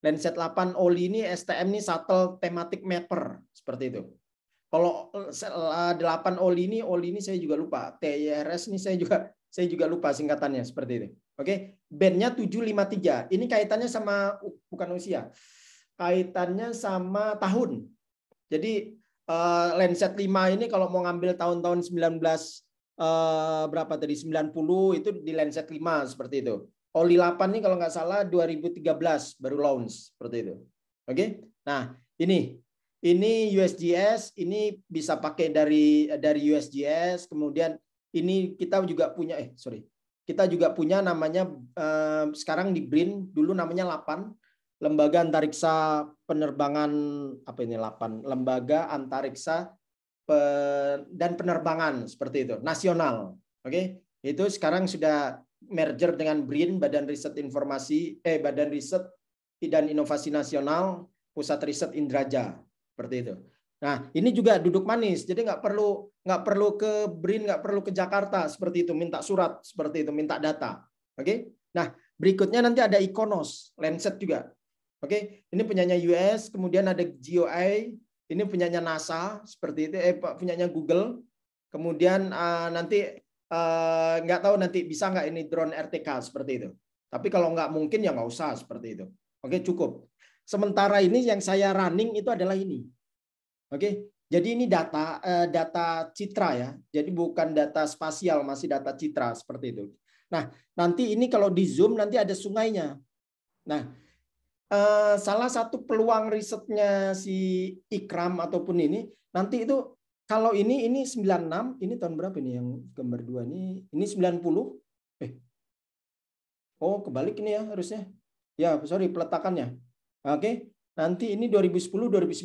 Landsat 8 OLI ini STM ini Shuttle Thematic Mapper seperti itu. Kalau 8 OLI ini saya juga lupa. TIRS ini saya juga lupa singkatannya seperti itu. Oke, bandnya 753. Ini kaitannya sama bukan usia. Kaitannya sama tahun. Jadi Landsat 5 ini kalau mau ngambil tahun-tahun 19 berapa tadi 90 itu di Landsat 5 seperti itu. Oli 8 ini kalau nggak salah 2013 baru launch seperti itu. Oke. Nah, ini USGS, ini bisa pakai dari USGS, kemudian ini kita juga punya kita juga punya namanya sekarang di BRIN, dulu namanya 8, Lembaga Antariksa Penerbangan apa ini 8, Lembaga Antariksa dan Penerbangan seperti itu, nasional. Oke. Itu sekarang sudah merger dengan BRIN, Badan Riset dan Inovasi Nasional, Pusat Riset Indraja, seperti itu. Nah, ini juga duduk manis, jadi nggak perlu ke BRIN, nggak perlu ke Jakarta seperti itu, minta surat seperti itu, minta data. Oke. Nah, berikutnya nanti ada Ikonos, Lancet juga. Oke, ini punyanya US, kemudian ada GeoEye, ini punyanya NASA seperti itu, punyanya Google. Kemudian nanti nggak tahu nanti bisa nggak ini drone RTK seperti itu. Tapi kalau nggak mungkin ya nggak usah seperti itu. Oke, cukup. Sementara ini yang saya running itu adalah ini. Oke, jadi ini data citra ya. Jadi bukan data spasial, masih data citra seperti itu. Nah, nanti ini kalau di zoom nanti ada sungainya. Nah, salah satu peluang risetnya si Ikram ataupun ini nanti itu kalau ini 96, ini tahun berapa ini yang gambar 2 ini 90. Oh, kebalik ini ya harusnya. Ya, sorry peletakannya. Oke. Nanti ini 2010 2019.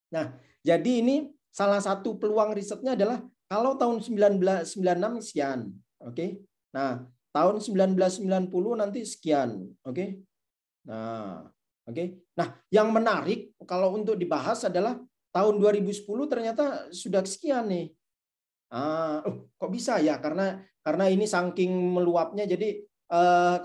Nah, jadi ini salah satu peluang risetnya adalah kalau tahun 1996 sekian. Oke. Nah, tahun 1990 nanti sekian. Oke. Nah, oke. Nah, yang menarik kalau untuk dibahas adalah tahun 2010 ternyata sudah sekian nih. Kok bisa ya? Karena ini saking meluapnya. Jadi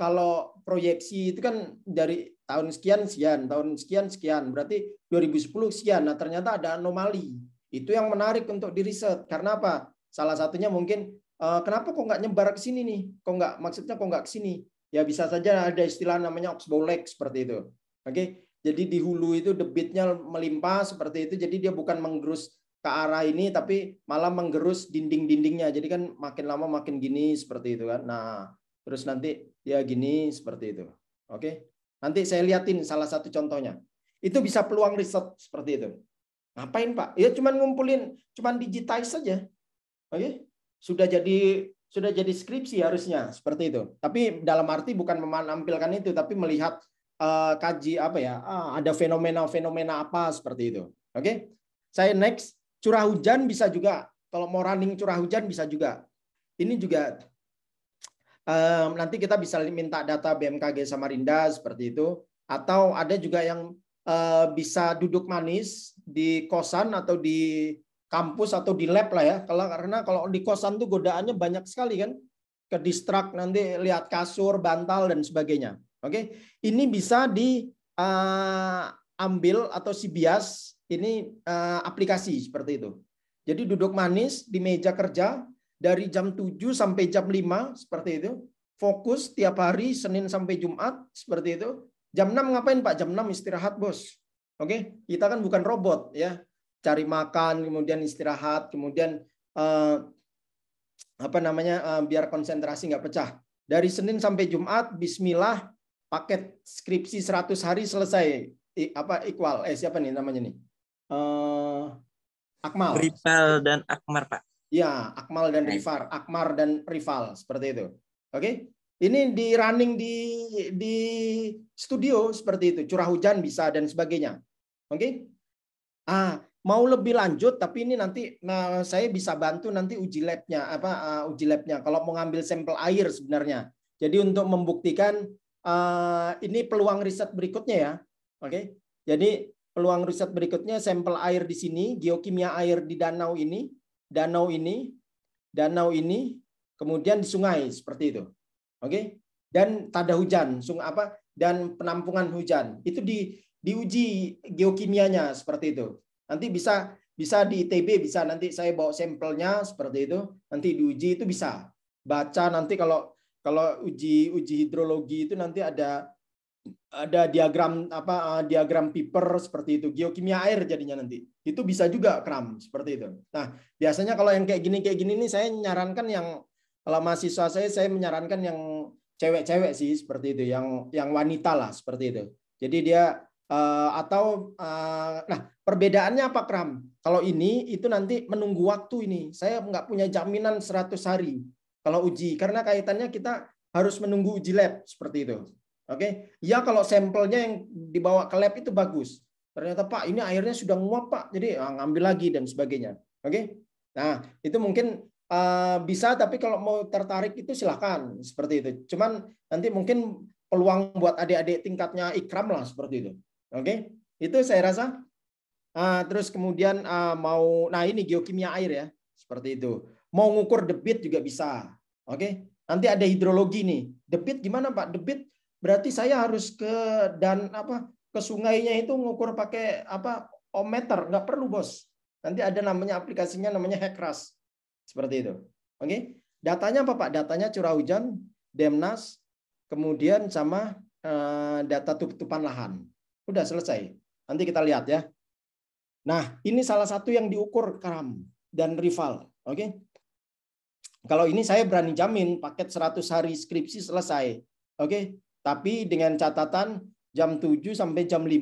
kalau proyeksi itu kan dari tahun sekian sekian, tahun sekian sekian, berarti 2010 sekian. Nah, ternyata ada anomali. Itu yang menarik untuk diriset. Karena apa? Salah satunya mungkin kenapa kok nggak nyebar ke sini nih? Maksudnya kok nggak ke sini? Ya bisa saja ada istilah namanya oxbow lake seperti itu. Oke. Jadi di hulu itu debitnya melimpah seperti itu. Jadi dia bukan menggerus ke arah ini, tapi malah menggerus dinding-dindingnya. Jadi kan makin lama makin gini seperti itu kan. Nah, terus nanti ya gini seperti itu. Oke. Nanti saya liatin salah satu contohnya. Itu bisa peluang riset seperti itu. Ngapain Pak? Ya cuman ngumpulin, cuman digitize saja. Oke. Sudah jadi skripsi harusnya seperti itu. Tapi dalam arti bukan menampilkan itu, tapi melihat kaji apa ya, ada fenomena apa seperti itu. Oke, saya next. Curah hujan bisa juga. Kalau mau running curah hujan bisa juga. Ini juga nanti kita bisa minta data BMKG Samarinda seperti itu. Atau ada juga yang bisa duduk manis di kosan atau di kampus atau di lab lah ya. Karena kalau di kosan tuh godaannya banyak sekali kan. Ke distrak nanti lihat kasur, bantal dan sebagainya. Oke, ini bisa diambil atau si bias ini aplikasi seperti itu. Jadi duduk manis di meja kerja dari jam 7 sampai jam 5 seperti itu. Fokus tiap hari Senin sampai Jumat seperti itu. Jam 6 ngapain Pak? Jam 6 istirahat bos. Oke, kita kan bukan robot ya. Cari makan, kemudian istirahat, kemudian biar konsentrasi nggak pecah. Dari Senin sampai Jumat, Bismillah, paket skripsi 100 hari selesai. Iqbal, siapa nih namanya nih? Akmal. Rival dan Akmar, Pak. Ya, Akmal dan Rifar. Akmar dan Rival, seperti itu. Oke. Ini di running di studio seperti itu. Curah hujan bisa dan sebagainya. Oke. Mau lebih lanjut, tapi ini nanti saya bisa bantu nanti uji labnya kalau mau ngambil sampel air sebenarnya. Jadi untuk membuktikan ini peluang riset berikutnya ya. Oke. Jadi peluang riset berikutnya sampel air di sini, geokimia air di danau ini, kemudian di sungai seperti itu. Oke. Dan tanda hujan, dan penampungan hujan. Itu diuji geokimianya seperti itu. Nanti bisa di ITB, bisa nanti saya bawa sampelnya seperti itu, nanti diuji itu bisa. Baca nanti kalau uji hidrologi itu nanti ada diagram diagram Piper seperti itu, geokimia air jadinya nanti. Itu bisa juga kram seperti itu. Nah, biasanya kalau yang kayak gini nih saya menyarankan yang kalau mahasiswa saya menyarankan yang cewek-cewek sih seperti itu, yang wanita lah seperti itu. Jadi dia nah perbedaannya apa Kram? Kalau ini itu nanti menunggu waktu ini. Saya nggak punya jaminan 100 hari kalau uji karena kaitannya kita harus menunggu uji lab seperti itu. Oke, ya kalau sampelnya yang dibawa ke lab itu bagus. Ternyata Pak ini airnya sudah nguap Pak, jadi ngambil lagi dan sebagainya. Oke, nah itu mungkin bisa, tapi kalau mau tertarik itu silahkan seperti itu. Cuman nanti mungkin peluang buat adik-adik tingkatnya Ikram lah seperti itu. Oke, itu saya rasa. Terus kemudian nah ini geokimia air ya, seperti itu. Mau ngukur debit juga bisa. Oke, nanti ada hidrologi nih. Debit gimana Pak? Debit berarti saya harus ke sungainya itu ngukur pakai ohmmeter, nggak perlu bos. Nanti ada namanya aplikasinya namanya Hekras. Seperti itu. Oke. Datanya apa Pak? Datanya curah hujan, Demnas, kemudian sama data tutupan lahan. Udah selesai. Nanti kita lihat ya. Nah, ini salah satu yang diukur Kram dan rival. Oke. Kalau ini saya berani jamin paket 100 hari skripsi selesai. Oke. Tapi dengan catatan jam 7 sampai jam 5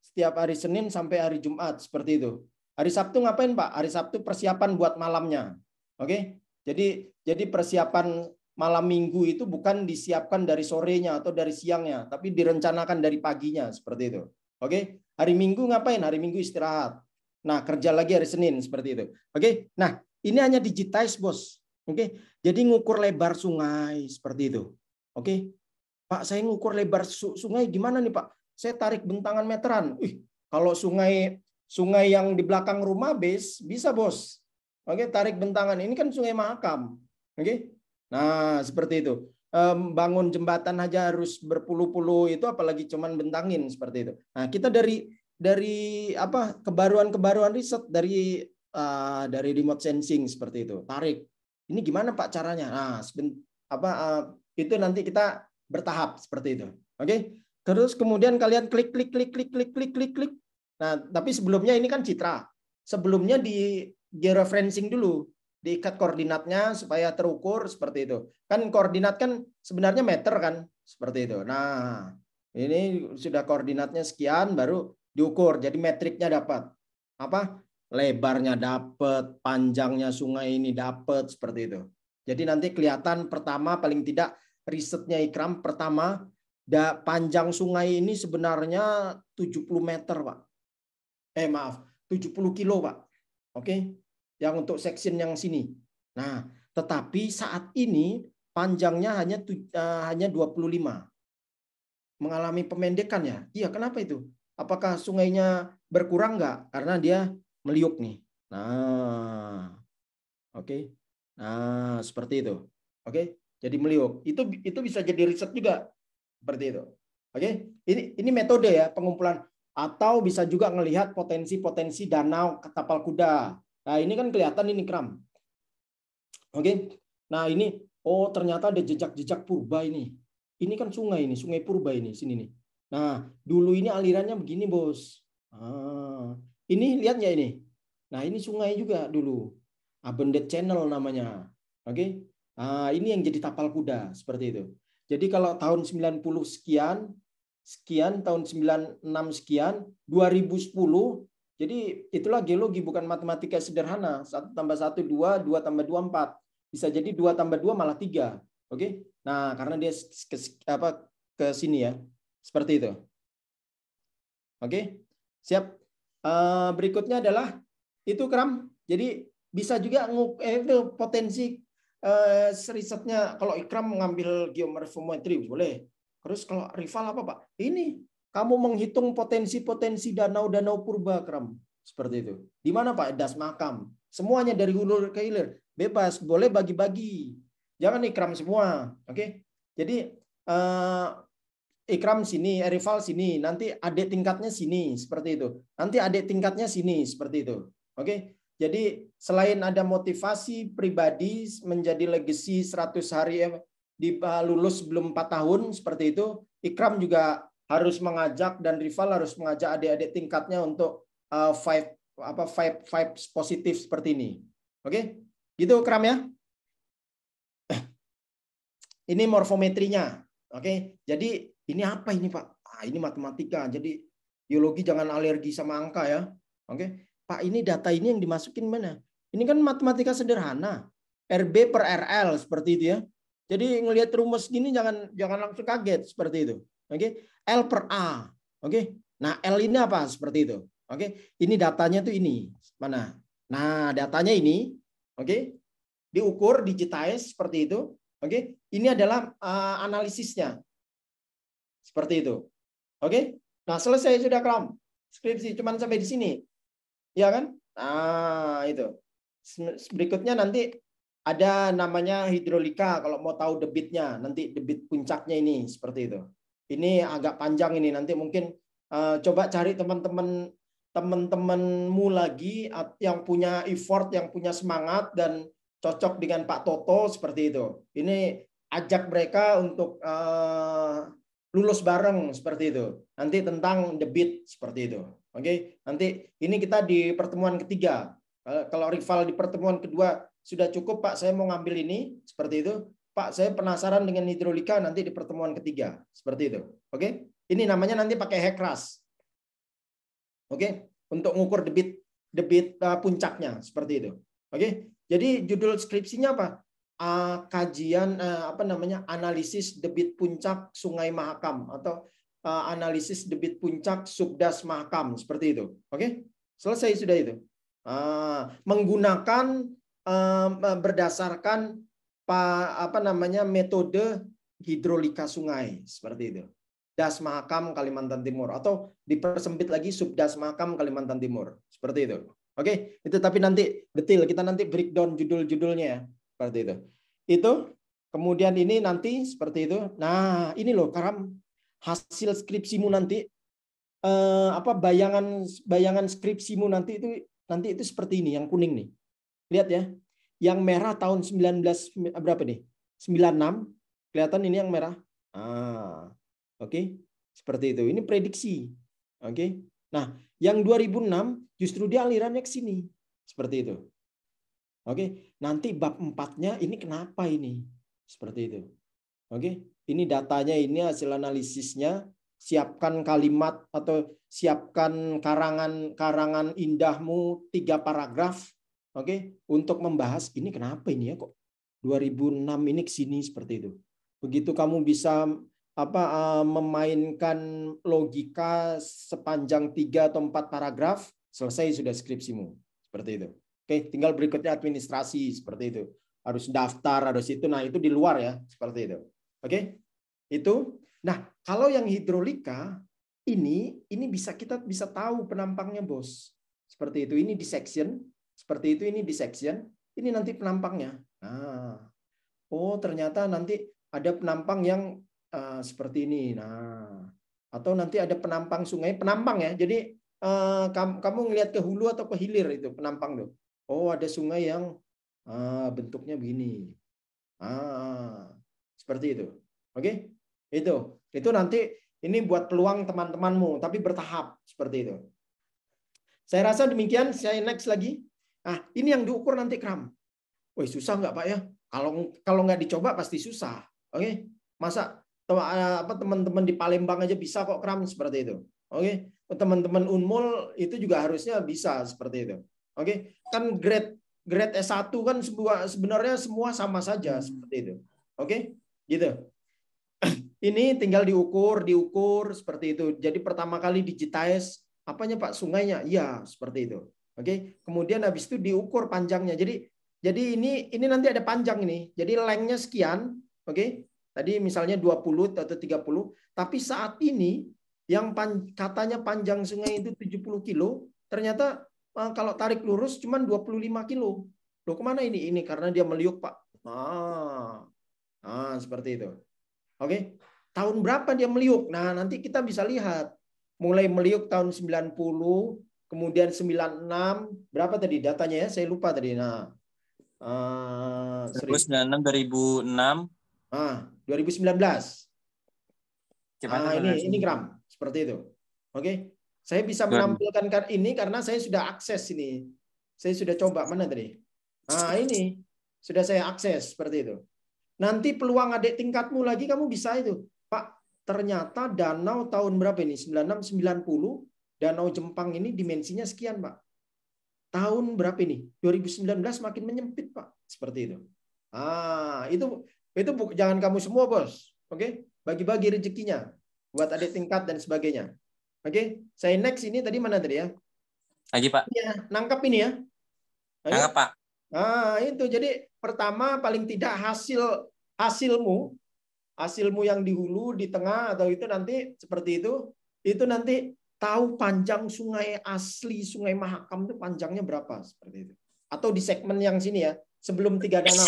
setiap hari Senin sampai hari Jumat seperti itu. Hari Sabtu ngapain Pak? Hari Sabtu persiapan buat malamnya. Oke. Jadi persiapan malam minggu itu bukan disiapkan dari sorenya atau dari siangnya, tapi direncanakan dari paginya seperti itu. Oke. Hari Minggu ngapain? Hari Minggu istirahat. Nah, kerja lagi hari Senin seperti itu. Oke. Nah, ini hanya digitize, Bos. Oke. Jadi ngukur lebar sungai seperti itu. Oke. Pak, saya ngukur lebar sungai gimana nih, Pak? Saya tarik bentangan meteran. Kalau sungai yang di belakang rumah bisa, Bos. Oke, tarik bentangan. Ini kan Sungai Mahakam. Oke. Nah, seperti itu. Bangun jembatan aja harus berpuluh-puluh itu, apalagi cuman bentangin seperti itu. Nah, kita dari kebaruan riset dari remote sensing seperti itu. Tarik. Ini gimana Pak caranya? Nah, itu nanti kita bertahap seperti itu. Oke. Terus kemudian kalian klik. Nah, tapi sebelumnya ini kan citra. Sebelumnya di georeferencing dulu, diikat koordinatnya supaya terukur seperti itu. Kan koordinat kan sebenarnya meter kan, seperti itu. Nah, ini sudah koordinatnya sekian baru diukur. Jadi metriknya dapat. Lebarnya dapat, panjangnya sungai ini dapat seperti itu. Jadi nanti kelihatan pertama paling tidak risetnya Ikram pertama panjang sungai ini sebenarnya 70 meter, Pak. 70 kilo, Pak. Oke, yang untuk section yang sini. Nah, tetapi saat ini panjangnya hanya 25. Mengalami pemendekan ya? Iya, kenapa itu? Apakah sungainya berkurang nggak? Karena dia meliuk nih. Nah, oke. Nah, seperti itu. Oke, jadi meliuk. Itu bisa jadi riset juga. Seperti itu. Oke, ini metode ya pengumpulan. Atau bisa juga melihat potensi-potensi danau tapal kuda. Nah, ini kan kelihatan ini Kram. Oke. Nah, ini ternyata ada jejak-jejak purba ini. Ini kan sungai ini, sungai purba ini sini nih. Nah, dulu ini alirannya begini, Bos. Ini lihat ya ini. Nah, ini sungai juga dulu. Abundant Channel namanya. Oke. Nah, ini yang jadi tapal kuda seperti itu. Jadi kalau tahun 90 sekian, tahun 96 sekian, 2010, jadi itulah geologi, bukan matematika sederhana. 1 tambah 1, 2, 2 tambah 2, 4. Bisa jadi 2 tambah 2 malah 3. Oke. Nah, karena dia ke sini ya. Seperti itu. Oke. Siap. Berikutnya adalah itu Kram. Jadi bisa juga itu potensi risetnya. Kalau Ikram mengambil geomorfometri boleh. Terus kalau rival apa Pak? Ini kamu menghitung potensi-potensi danau-danau purba Kram. Seperti itu. Di mana Pak? Das Makam. Semuanya dari hulu ke hilir. Bebas. Boleh bagi-bagi. Jangan Ikram semua. Oke. Jadi Ikram sini, rival sini. Nanti adik tingkatnya sini. Seperti itu. Nanti adik tingkatnya sini. Seperti itu. Oke. Jadi selain ada motivasi pribadi menjadi legacy 100 hari lulus belum 4 tahun seperti itu, Ikram juga harus mengajak dan rival harus mengajak adik-adik tingkatnya untuk vibe positif seperti ini. Oke? Gitu Ikram ya. Ini morfometrinya. Oke. Jadi ini apa ini, Pak? Ini matematika. Jadi biologi jangan alergi sama angka ya. Oke. Pak, ini data ini yang dimasukin mana? Ini kan matematika sederhana. RB per RL seperti itu ya. Jadi ngelihat rumus gini jangan langsung kaget seperti itu. Oke. L per A. Oke. Nah, L ini apa? Seperti itu. Oke. Ini datanya tuh ini. Mana? Nah, datanya ini. Oke. Diukur, digitize seperti itu. Oke. Ini adalah analisisnya. Seperti itu. Oke. Nah, selesai sudah Kram. Skripsi cuman sampai di sini. Ya kan? Nah, itu. Berikutnya nanti ada namanya hidrolika kalau mau tahu debitnya, nanti debit puncaknya ini seperti itu. Ini agak panjang ini, nanti mungkin coba cari teman-temanmu lagi yang punya effort, yang punya semangat dan cocok dengan Pak Toto seperti itu. Ini ajak mereka untuk lulus bareng seperti itu. Nanti tentang debit seperti itu. Oke, nanti ini kita di pertemuan ketiga. Kalau rival di pertemuan kedua sudah cukup, Pak, saya mau ngambil ini, seperti itu. Pak, saya penasaran dengan hidrolika nanti di pertemuan ketiga, seperti itu. Oke, ini namanya nanti pakai HECRAS. Oke, untuk mengukur debit puncaknya, seperti itu. Oke, jadi judul skripsinya apa? Kajian analisis debit puncak Sungai Mahakam atau analisis debit puncak Subdas Mahakam, seperti itu. Oke, selesai sudah itu. Menggunakan berdasarkan metode hidrolika sungai seperti itu. Das Mahakam Kalimantan Timur atau dipersempit lagi Subdas Mahakam Kalimantan Timur seperti itu. Oke, itu tapi nanti detail kita nanti breakdown judul-judulnya ya seperti itu. Itu kemudian ini nanti seperti itu. Nah, ini loh Karam hasil skripsimu nanti bayangan skripsimu nanti itu seperti ini, yang kuning nih. Lihat ya. Yang merah tahun 19 berapa nih? 96. Kelihatan ini yang merah. Oke. Seperti itu. Ini prediksi. Oke. Nah, yang 2006 justru dia alirannya ke sini. Seperti itu. Oke. Nanti bab 4-nya ini kenapa ini? Seperti itu. Oke. Ini datanya, ini hasil analisisnya. Siapkan kalimat atau siapkan karangan indahmu 3 paragraf, oke, untuk membahas ini kenapa ini ya kok 2006 ini ke sini seperti itu. Begitu kamu bisa memainkan logika sepanjang 3 atau 4 paragraf, selesai sudah skripsimu seperti itu. Oke, tinggal berikutnya administrasi seperti itu. Harus daftar, harus itu. Nah, itu di luar ya, seperti itu. Oke? Itu. Nah, kalau yang hidrolika ini kita bisa tahu penampangnya, Bos. Seperti itu. Ini dissection, seperti itu, ini dissection, ini nanti penampangnya. Nah. Oh, ternyata nanti ada penampang yang seperti ini. Nah, atau nanti ada penampang sungai, penampang ya. Jadi kamu ngelihat ke hulu atau ke hilir itu penampang tuh. Oh, ada sungai yang bentuknya begini. Seperti itu. Oke? Itu nanti ini buat peluang teman-temanmu, tapi bertahap seperti itu. Saya rasa demikian. Saya next lagi. Nah, ini yang diukur nanti Kram. Wih, susah nggak Pak ya? Kalau nggak dicoba pasti susah. Oke? Masa teman-teman di Palembang aja bisa kok Kram seperti itu. Oke? Teman-teman Unmul itu juga harusnya bisa seperti itu. Oke? Kan grade S1 kan sebenarnya semua sama saja seperti itu. Oke? Gitu. Ini tinggal diukur seperti itu. Jadi pertama kali digitize apanya Pak, sungainya? Iya, seperti itu. Oke. Kemudian habis itu diukur panjangnya. Jadi ini nanti ada panjang ini. Jadi lengthnya sekian, oke. Tadi misalnya 20 atau 30, tapi saat ini yang katanya panjang sungai itu 70 kilo, ternyata kalau tarik lurus cuma 25 kilo. Loh, kemana ini? Ini karena dia meliuk, Pak. Seperti itu. Oke. Tahun berapa dia meliuk? Nah, nanti kita bisa lihat. Mulai meliuk tahun 90, kemudian 96, berapa tadi datanya ya? Saya lupa tadi. Nah, 2006. 2019. Ini Gram, seperti itu. Oke. Saya bisa menampilkan ini karena saya sudah akses ini. Saya sudah coba mana tadi? Ini sudah saya akses seperti itu. Nanti peluang adik tingkatmu lagi kamu bisa itu. Pak, ternyata danau tahun berapa ini? 96, 90. Danau Jempang ini dimensinya sekian, Pak. Tahun berapa ini? 2019 makin menyempit, Pak. Seperti itu. Itu jangan kamu semua, Bos. Oke? Bagi-bagi rezekinya buat adik tingkat dan sebagainya. Oke? Saya next ini tadi mana tadi ya? Lagi, Pak. Ya, nangkap ini ya. Nangkap, Pak. Itu jadi pertama paling tidak hasilmu yang di hulu, di tengah atau itu nanti seperti itu nanti tahu panjang sungai asli Sungai Mahakam itu panjangnya berapa seperti itu. Atau di segmen yang sini ya, sebelum 3 danau.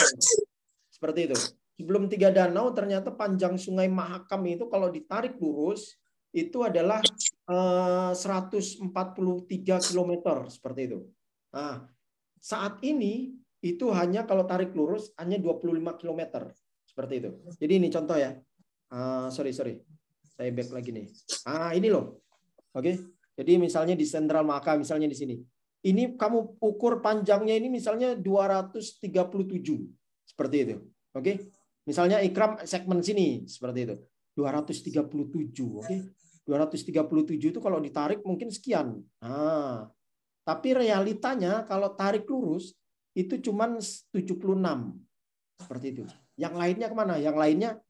Seperti itu. Sebelum 3 danau ternyata panjang Sungai Mahakam itu kalau ditarik lurus itu adalah 143 km seperti itu. Nah, saat ini itu hanya kalau tarik lurus hanya 25 km seperti itu. Jadi ini contoh ya. Sorry. Saya back lagi nih. Ini loh. Oke. Jadi misalnya di Sentral Maka misalnya di sini. Ini kamu ukur panjangnya ini misalnya 237 seperti itu. Oke. Misalnya Ikram segmen sini seperti itu. 237, oke. 237 itu kalau ditarik mungkin sekian. Tapi realitanya kalau tarik lurus itu cuma 76. Seperti itu. Yang lainnya kemana? Yang lainnya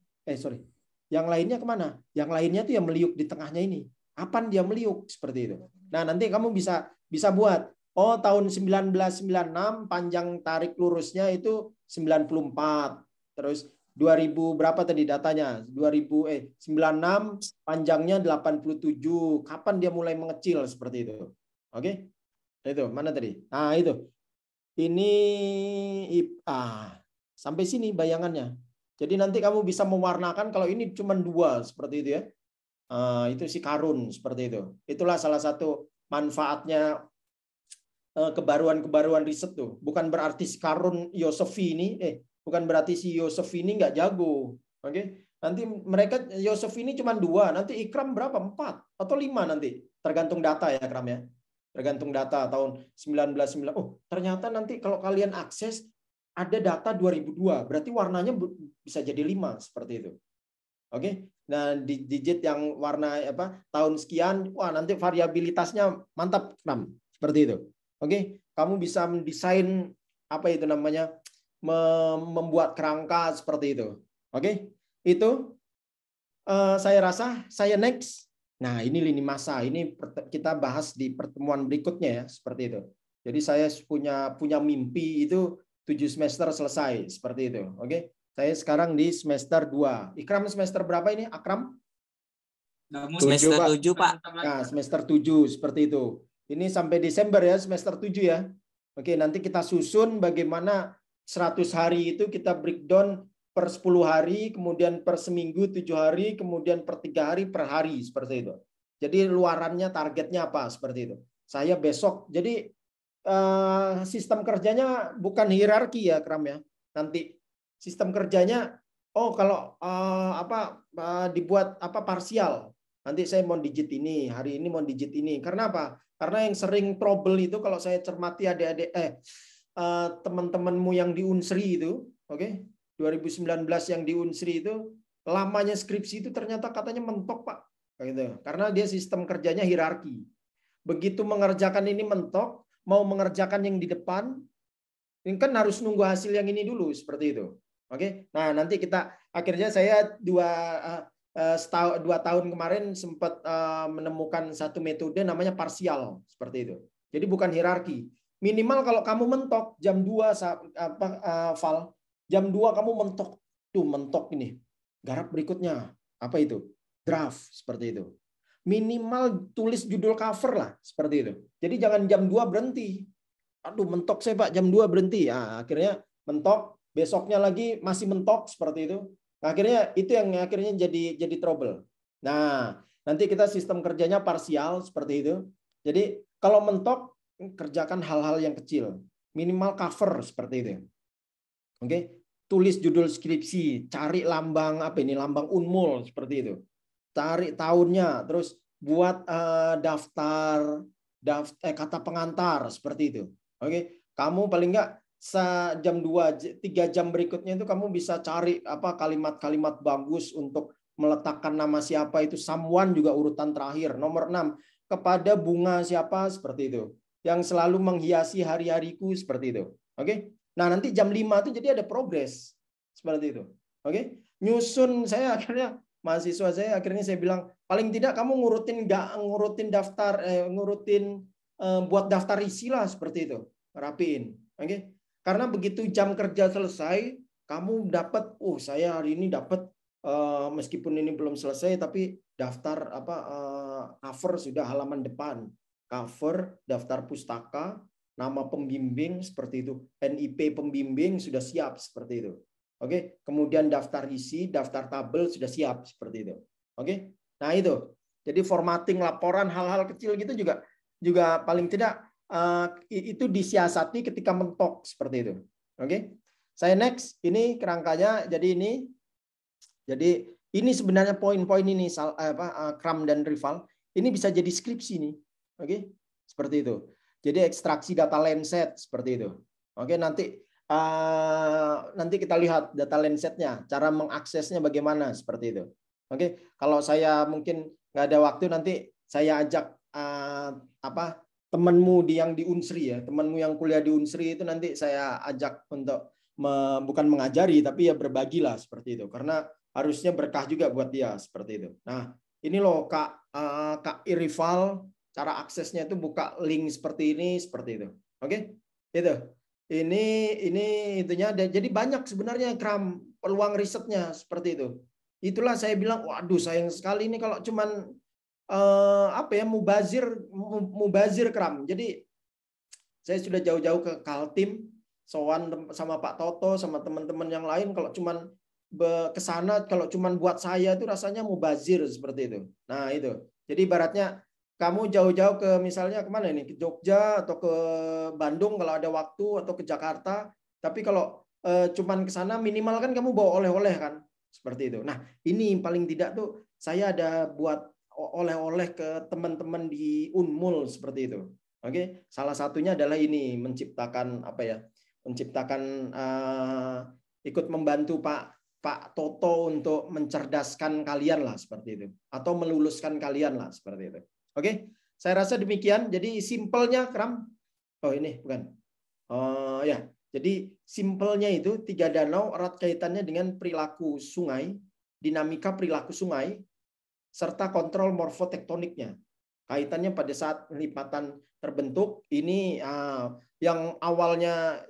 kemana? Yang lainnya tuh yang meliuk di tengahnya ini. Kapan dia meliuk? Seperti itu. Nah, nanti kamu bisa buat. Oh, tahun 1996 panjang tarik lurusnya itu 94. Terus 2000 berapa tadi datanya? 96 panjangnya 87. Kapan dia mulai mengecil seperti itu? Oke? Itu mana tadi? Nah, itu. Ini sampai sini bayangannya. Jadi nanti kamu bisa mewarnakan kalau ini cuma 2 seperti itu ya. Itu si karun seperti itu. Itulah salah satu manfaatnya kebaruan-kebaruan riset tuh. Bukan berarti si karun Yosefi ini bukan berarti si Yosef ini nggak jago. Oke. Nanti mereka Yosef ini cuma 2, nanti Ikram berapa? 4 atau 5 nanti. Tergantung data ya, Ikram ya. Tergantung data tahun 1999. Oh, ternyata nanti kalau kalian akses ada data 2002, berarti warnanya bisa jadi 5 seperti itu. Oke. Nah, di digit yang warna tahun sekian, wah nanti variabilitasnya mantap, Ikram. Seperti itu. Oke. Kamu bisa mendesain itu namanya membuat kerangka seperti itu. Oke. Itu saya rasa saya next. Nah, ini lini masa. Ini kita bahas di pertemuan berikutnya ya, seperti itu. Jadi saya punya mimpi itu 7 semester selesai, seperti itu. Oke. Saya sekarang di semester 2. Ikram semester berapa ini, Akram? Semester 7, Pak. Nah, semester 7 seperti itu. Ini sampai Desember ya, semester 7 ya. Oke, nanti kita susun bagaimana 100 hari itu kita breakdown per 10 hari, kemudian per seminggu 7 hari, kemudian per 3 hari per hari seperti itu. Jadi luarannya targetnya apa seperti itu. Saya besok jadi sistem kerjanya bukan hierarki ya, Kram ya. Nanti sistem kerjanya kalau dibuat parsial. Nanti saya mau digit ini, hari ini mau digit ini. Karena apa? Karena yang sering trouble itu kalau saya cermati adik-adik teman-temanmu yang di Unsri itu, oke? 2019 yang di Unsri itu lamanya skripsi itu ternyata katanya mentok, Pak. Gitu. Karena dia sistem kerjanya hierarki. Begitu mengerjakan ini mentok, mau mengerjakan yang di depan, ini kan harus nunggu hasil yang ini dulu seperti itu. Oke. Nah, nanti akhirnya saya 2 tahun kemarin sempat menemukan satu metode namanya parsial seperti itu. Jadi bukan hierarki. Minimal kalau kamu mentok jam 2 Val, jam 2 kamu mentok ini. Garap berikutnya apa itu? Draft seperti itu. Minimal tulis judul cover lah seperti itu. Jadi jangan jam 2 berhenti. Aduh, mentok saya Pak, jam 2 berhenti. Akhirnya mentok, besoknya lagi masih mentok seperti itu. Akhirnya itu yang akhirnya jadi trouble. Nah, nanti kita sistem kerjanya parsial seperti itu. Jadi kalau mentok kerjakan hal-hal yang kecil. Minimal cover seperti itu. Oke. Tulis judul skripsi, cari lambang lambang Unmul seperti itu. Cari tahunnya, terus buat daftar kata pengantar seperti itu. Oke. Kamu paling enggak jam 2, 3 jam berikutnya itu kamu bisa cari apa kalimat-kalimat bagus untuk meletakkan nama siapa itu. Someone juga urutan terakhir. Nomor 6, kepada bunga siapa, seperti itu. Yang selalu menghiasi hari-hariku, seperti itu. Oke. Nah, nanti jam 5 itu jadi ada progres. Seperti itu. Oke. Nyusun saya akhirnya mahasiswa saya akhirnya saya bilang paling tidak kamu ngurutin daftar buat daftar isi lah, seperti itu. Rapiin. Oke. Karena begitu jam kerja selesai, kamu dapat, saya hari ini dapat meskipun ini belum selesai, tapi daftar cover sudah halaman depan, cover daftar pustaka, nama pembimbing seperti itu, NIP pembimbing sudah siap seperti itu. Oke, kemudian daftar isi, daftar tabel sudah siap seperti itu. Oke, nah itu. Jadi formatting laporan hal-hal kecil gitu juga paling tidak itu disiasati ketika mentok seperti itu. Oke, saya next. Ini kerangkanya. Jadi ini sebenarnya poin-poin ini Kram dan Rival. Ini bisa jadi skripsi nih. Oke, seperti itu. Jadi ekstraksi data Landset seperti itu. Oke, nanti kita lihat data Landsetnya, cara mengaksesnya bagaimana seperti itu. Oke, kalau saya mungkin nggak ada waktu, nanti saya ajak temanmu yang di Unsri ya, temanmu yang kuliah di Unsri itu nanti saya ajak untuk bukan mengajari tapi ya berbagilah seperti itu, karena harusnya berkah juga buat dia seperti itu. Nah, ini loh Kak Rival, cara aksesnya itu buka link seperti ini, seperti itu. Oke, itu. Ini itunya. Jadi banyak sebenarnya Kram peluang risetnya seperti itu. Itulah saya bilang, waduh sayang sekali ini kalau cuman mubazir Kram. Jadi saya sudah jauh-jauh ke Kaltim, sowan sama Pak Toto sama teman-teman yang lain, kalau cuman ke sana, kalau cuman buat saya itu rasanya mubazir seperti itu. Nah, itu. Jadi ibaratnya kamu jauh-jauh ke misalnya kemana ini? Ke Jogja atau ke Bandung kalau ada waktu, atau ke Jakarta. Tapi kalau cuman ke sana minimal kan kamu bawa oleh-oleh kan? Seperti itu. Nah, ini paling tidak tuh saya ada buat oleh-oleh ke teman-teman di Unmul seperti itu. Oke, salah satunya adalah ini menciptakan ikut membantu Pak Toto untuk mencerdaskan kalian lah seperti itu, atau meluluskan kalian lah seperti itu. Oke, saya rasa demikian. Jadi simpelnya Kram. Oh ini bukan. Ya, jadi simpelnya itu 3 danau erat kaitannya dengan perilaku sungai, dinamika perilaku sungai, serta kontrol morfotektoniknya. Kaitannya pada saat lipatan terbentuk, ini yang awalnya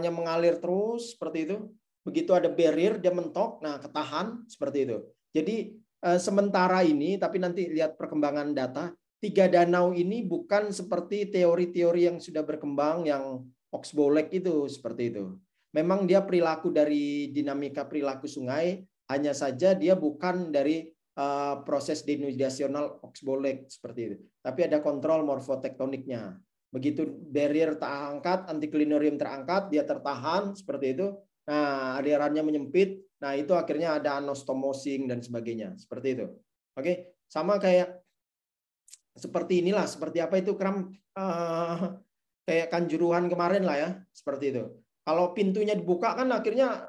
mengalir terus seperti itu. Begitu ada barrier dia mentok, nah ketahan seperti itu. Jadi sementara ini, tapi nanti lihat perkembangan data, 3 danau ini bukan seperti teori-teori yang sudah berkembang yang Oxbow-Lake itu seperti itu. Memang dia perilaku dari dinamika perilaku sungai, hanya saja dia bukan dari proses denudasional Oxbow-Lake seperti itu. Tapi ada kontrol morfotektoniknya. Begitu barrier terangkat, antiklinorium terangkat, dia tertahan seperti itu. Nah, alirannya menyempit. Nah, itu akhirnya ada anostomosing dan sebagainya. Seperti itu. Oke, sama kayak seperti inilah. Seperti apa itu Kram? Kayak Kanjuruhan kemarin lah ya. Seperti itu. Kalau pintunya dibuka kan akhirnya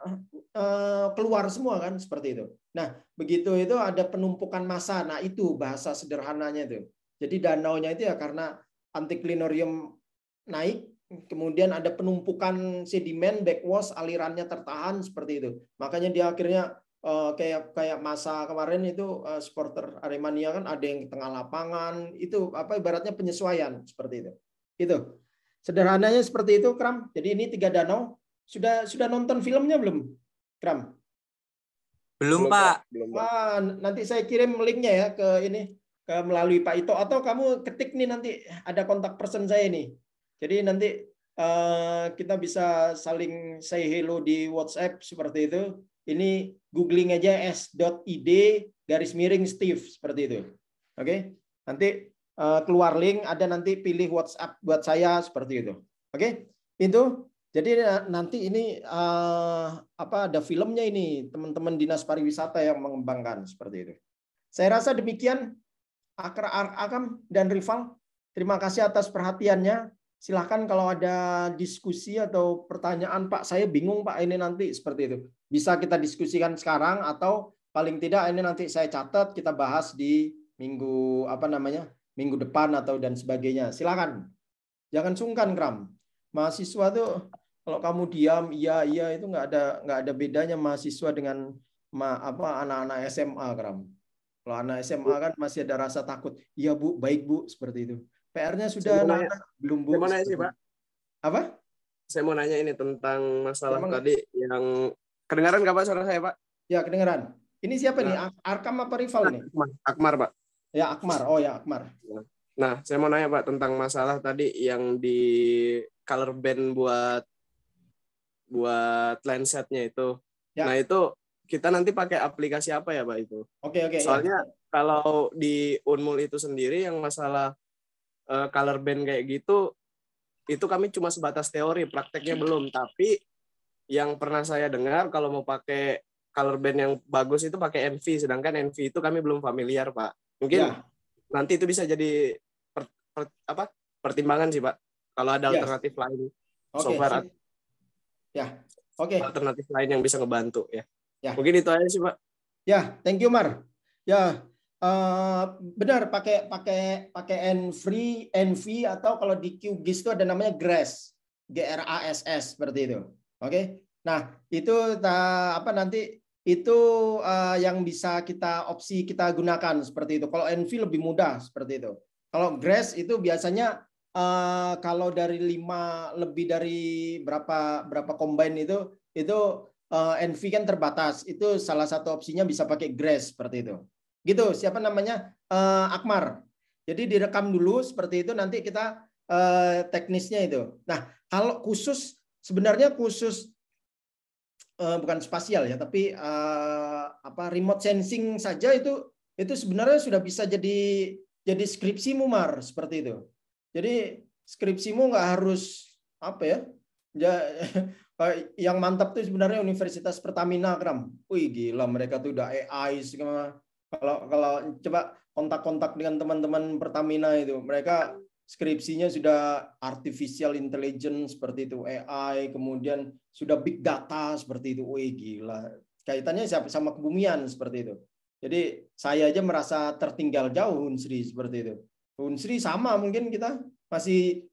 keluar semua kan, seperti itu. Nah, begitu itu ada penumpukan massa. Nah, itu bahasa sederhananya itu. Jadi danaunya itu ya karena antiklinorium naik, kemudian ada penumpukan sedimen, backwash, alirannya tertahan seperti itu. Makanya dia akhirnya kayak masa kemarin itu supporter Aremania kan ada yang di tengah lapangan, itu ibaratnya penyesuaian seperti itu. Itu. Sederhananya seperti itu, Kram. Jadi ini 3 danau. Sudah nonton filmnya belum, Kram? Belum, Pak. Nanti saya kirim linknya ya ke melalui Pak Ito, atau kamu ketik nih, nanti ada kontak person saya nih. Jadi nanti kita bisa saling say hello di WhatsApp seperti itu. Ini googling aja s.id_Steve seperti itu. Oke. Nanti keluar link, ada nanti pilih WhatsApp buat saya seperti itu. Oke, itu. Jadi nanti ini ada filmnya ini, teman-teman Dinas Pariwisata yang mengembangkan seperti itu. Saya rasa demikian Akam dan Rival. Terima kasih atas perhatiannya. silahkan kalau ada diskusi atau pertanyaan, Pak, saya bingung Pak ini nanti seperti itu. Bisa kita diskusikan sekarang atau paling tidak ini nanti saya catat kita bahas di minggu minggu depan atau dan sebagainya. Silakan. Jangan sungkan, Kram. Mahasiswa tuh kalau kamu diam iya itu nggak ada bedanya mahasiswa dengan anak-anak SMA, Kram. Kalau anak SMA kan masih ada rasa takut. Iya Bu, baik Bu, seperti itu. PR-nya sudah belum Bu? Saya mau nanya sih Pak. Apa? Saya mau nanya ini tentang masalah Emang tadi yang kedengaran nggak Pak suara saya Pak? Ya kedengeran. Ini siapa nih? Arkam apa rival nih? Akmar Pak. Ya Akmar. Oh ya Akmar. Nah, saya mau nanya Pak tentang masalah tadi yang di color band buat lensetnya itu. Ya. Nah itu kita nanti pakai aplikasi apa ya Pak itu? Oke. Soalnya kalau di Unmul itu sendiri yang masalah color band kayak gitu, itu kami cuma sebatas teori, prakteknya belum. Tapi yang pernah saya dengar kalau mau pakai color band yang bagus itu pakai NV, sedangkan NV itu kami belum familiar Pak. Mungkin nanti itu bisa jadi pertimbangan sih Pak. Kalau ada alternatif lain, software alternatif lain yang bisa ngebantu ya. Mungkin itu aja sih Pak. Ya, thank you Mar. Ya. Benar pakai NV atau kalau di QGIS itu ada namanya GRASS, GRASS seperti itu. Oke. Nah, itu nanti itu yang bisa opsi kita gunakan seperti itu. Kalau NV lebih mudah seperti itu. Kalau GRASS itu biasanya kalau dari lebih dari berapa combine itu NV kan terbatas. Itu salah satu opsinya bisa pakai GRASS seperti itu. Gitu, siapa namanya? Akmar. Jadi direkam dulu seperti itu, nanti kita teknisnya itu. Nah, kalau sebenarnya khusus bukan spasial ya, tapi remote sensing saja itu sebenarnya sudah bisa jadi skripsimu Mar, seperti itu. Jadi skripsimu nggak harus yang mantap tuh sebenarnya Universitas Pertamina, Kram. Wih gila, mereka tuh udah AI segala. Kalau coba kontak-kontak dengan teman-teman Pertamina itu, mereka skripsinya sudah artificial intelligence seperti itu, AI, kemudian sudah big data seperti itu. Wih gila. Kaitannya sama kebumian seperti itu. Jadi saya aja merasa tertinggal jauh Unsri seperti itu. Unsri sama mungkin kita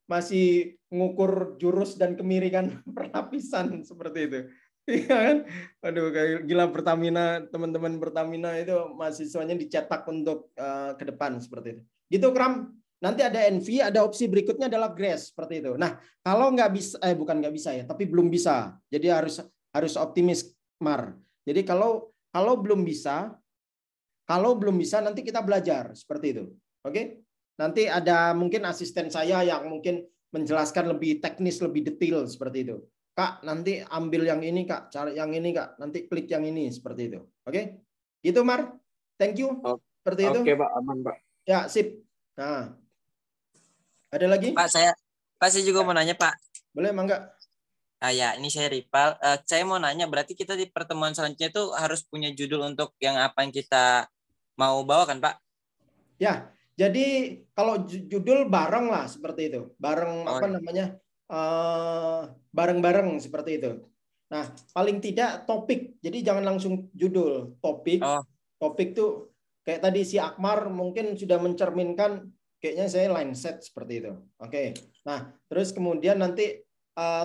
masih mengukur jurus dan kemiringan perlapisan seperti itu. Iya kan? Aduh, kayak gila Pertamina, teman-teman Pertamina itu mahasiswanya dicetak untuk ke depan seperti itu. Gitu Kram. Nanti ada NV, ada opsi berikutnya adalah GRASS seperti itu. Nah, kalau nggak bisa, bukan nggak bisa ya, tapi belum bisa. Jadi harus optimis Mar. Jadi kalau belum bisa nanti kita belajar seperti itu. Oke? Nanti ada mungkin asisten saya yang mungkin menjelaskan lebih teknis, lebih detail seperti itu. Kak, nanti ambil yang ini, Kak. Cari yang ini, Kak. Nanti klik yang ini, seperti itu. Oke? Gitu, Mar. Thank you. Seperti itu. Oke, Pak. Aman, Pak. Ya, sip. Nah. Ada lagi? Pak, saya juga mau nanya, Pak. Boleh, Mangga. Ya, ini saya Ripal. Saya mau nanya, berarti kita di pertemuan selanjutnya itu harus punya judul untuk yang apa yang kita mau bawakan, Pak? Ya, jadi kalau judul bareng lah, seperti itu. Bareng, bareng-bareng seperti itu. Nah, paling tidak topik. Jadi jangan langsung judul, topik. Topik tuh kayak tadi si Akmar mungkin sudah mencerminkan kayaknya saya line set seperti itu. Oke. Nah, terus kemudian nanti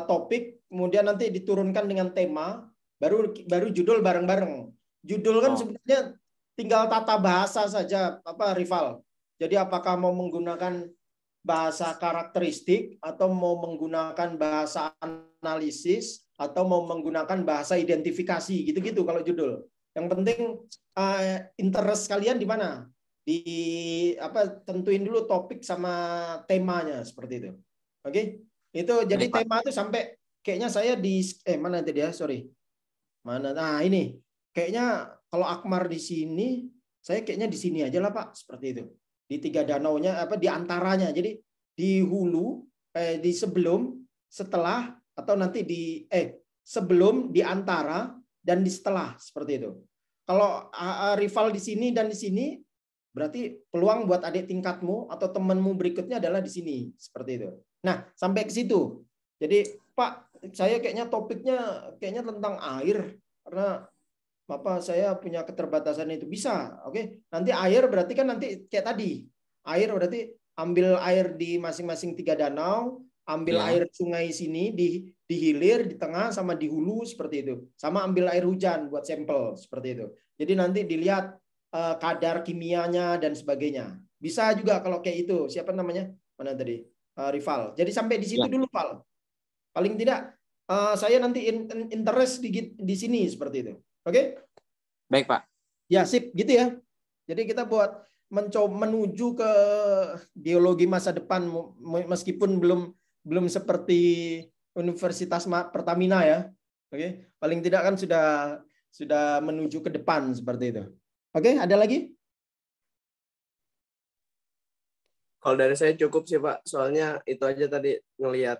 topik, kemudian nanti diturunkan dengan tema, baru judul bareng-bareng. Judul kan sebenarnya tinggal tata bahasa saja, rival. Jadi apakah mau menggunakan bahasa karakteristik, atau mau menggunakan bahasa analisis, atau mau menggunakan bahasa identifikasi, gitu-gitu kalau judul. Yang penting interest kalian di mana? Tentuin dulu topik sama temanya seperti itu. Oke? Itu jadi tema itu sampai kayaknya saya mana tadi ya? Sorry. Mana? Nah, ini. Kayaknya kalau Akmar di sini, saya kayaknya di sini aja lah, Pak, seperti itu. Di 3 danaunya di antaranya. Jadi di hulu di sebelum, setelah, atau nanti sebelum, di antara, dan di setelah seperti itu. Kalau rival di sini dan di sini berarti peluang buat adik tingkatmu atau temanmu berikutnya adalah di sini, seperti itu. Nah, sampai ke situ. Jadi, Pak, saya kayaknya topiknya kayaknya tentang air, karena saya punya keterbatasan itu. Bisa, oke. Nanti air berarti kan nanti kayak tadi. Air berarti ambil air di masing-masing 3 danau, ambil air sungai sini di hilir, di tengah, sama di hulu, seperti itu. Sama ambil air hujan buat sampel, seperti itu. Jadi nanti dilihat kadar kimianya dan sebagainya. Bisa juga kalau kayak itu. Siapa namanya? Mana tadi? Rival. Jadi sampai di situ dulu, Val. Paling tidak saya nanti interest di sini, seperti itu. Oke? Baik, Pak. Ya, sip, gitu ya. Jadi kita buat mencoba menuju ke geologi masa depan, meskipun belum seperti Universitas Pertamina ya. Oke, paling tidak kan sudah menuju ke depan seperti itu. Oke, ada lagi? Kalau dari saya cukup sih Pak, soalnya itu aja tadi ngelihat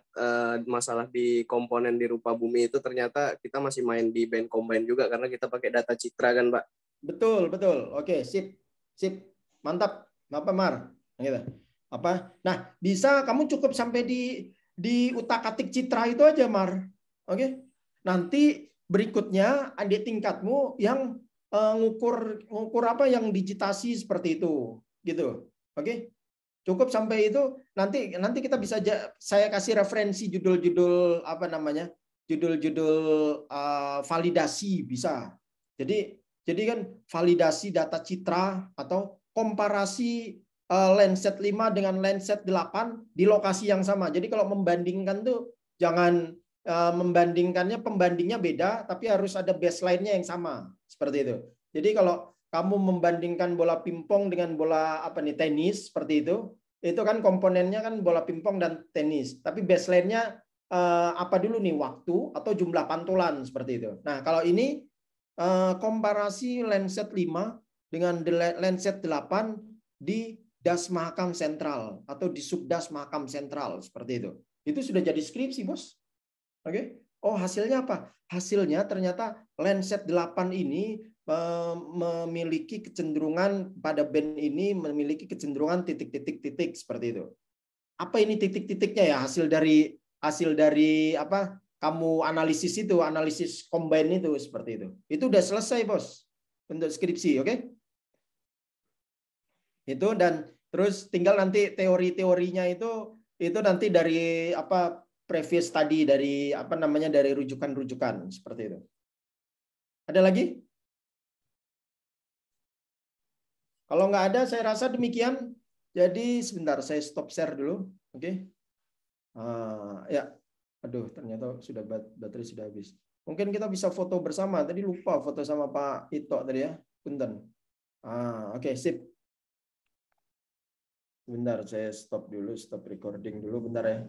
masalah di komponen di rupa bumi itu ternyata kita masih main di band combine juga karena kita pakai data citra kan Pak. Betul, betul. Oke, sip. Sip. Mantap. Apa Mar? Gitu. Apa? Nah, bisa kamu cukup sampai di utak-atik citra itu aja, Mar. Oke. Nanti berikutnya adik tingkatmu yang ngukur apa yang digitasi seperti itu, gitu. Oke. Cukup sampai itu, nanti kita bisa saya kasih referensi judul-judul apa namanya? Judul-judul validasi bisa. Jadi kan validasi data citra atau komparasi Landsat 5 dengan Landsat 8 di lokasi yang sama. Jadi kalau membandingkan tuh jangan membandingkannya, pembandingnya beda, tapi harus ada baseline-nya yang sama. Seperti itu. Jadi kalau kamu membandingkan bola pingpong dengan bola tenis seperti itu kan komponennya kan bola pingpong dan tenis. Tapi baseline-nya apa dulu nih, waktu atau jumlah pantulan seperti itu. Nah, kalau ini komparasi Landsat 5 dengan Landsat 8 di Das Mahakam Sentral atau di Subdas Mahakam Sentral seperti itu. Itu sudah jadi skripsi, Bos. Oke. Oh, hasilnya apa? Hasilnya ternyata Landsat 8 ini memiliki kecenderungan pada band ini memiliki kecenderungan titik-titik seperti itu. Apa ini titik-titiknya ya? Hasil dari apa? Kamu analisis combine itu seperti itu. Itu udah selesai, Bos. Untuk skripsi, oke? Itu dan terus tinggal nanti teori-teorinya itu nanti dari apa previous study dari dari rujukan-rujukan seperti itu. Ada lagi? Kalau nggak ada, saya rasa demikian. Jadi sebentar, saya stop share dulu. Oke. Ya. Aduh, ternyata baterai sudah habis. Mungkin kita bisa foto bersama. Tadi lupa foto sama Pak Ito tadi ya. Punten. Oke, sip. Bentar, saya stop dulu, stop recording dulu bentar ya.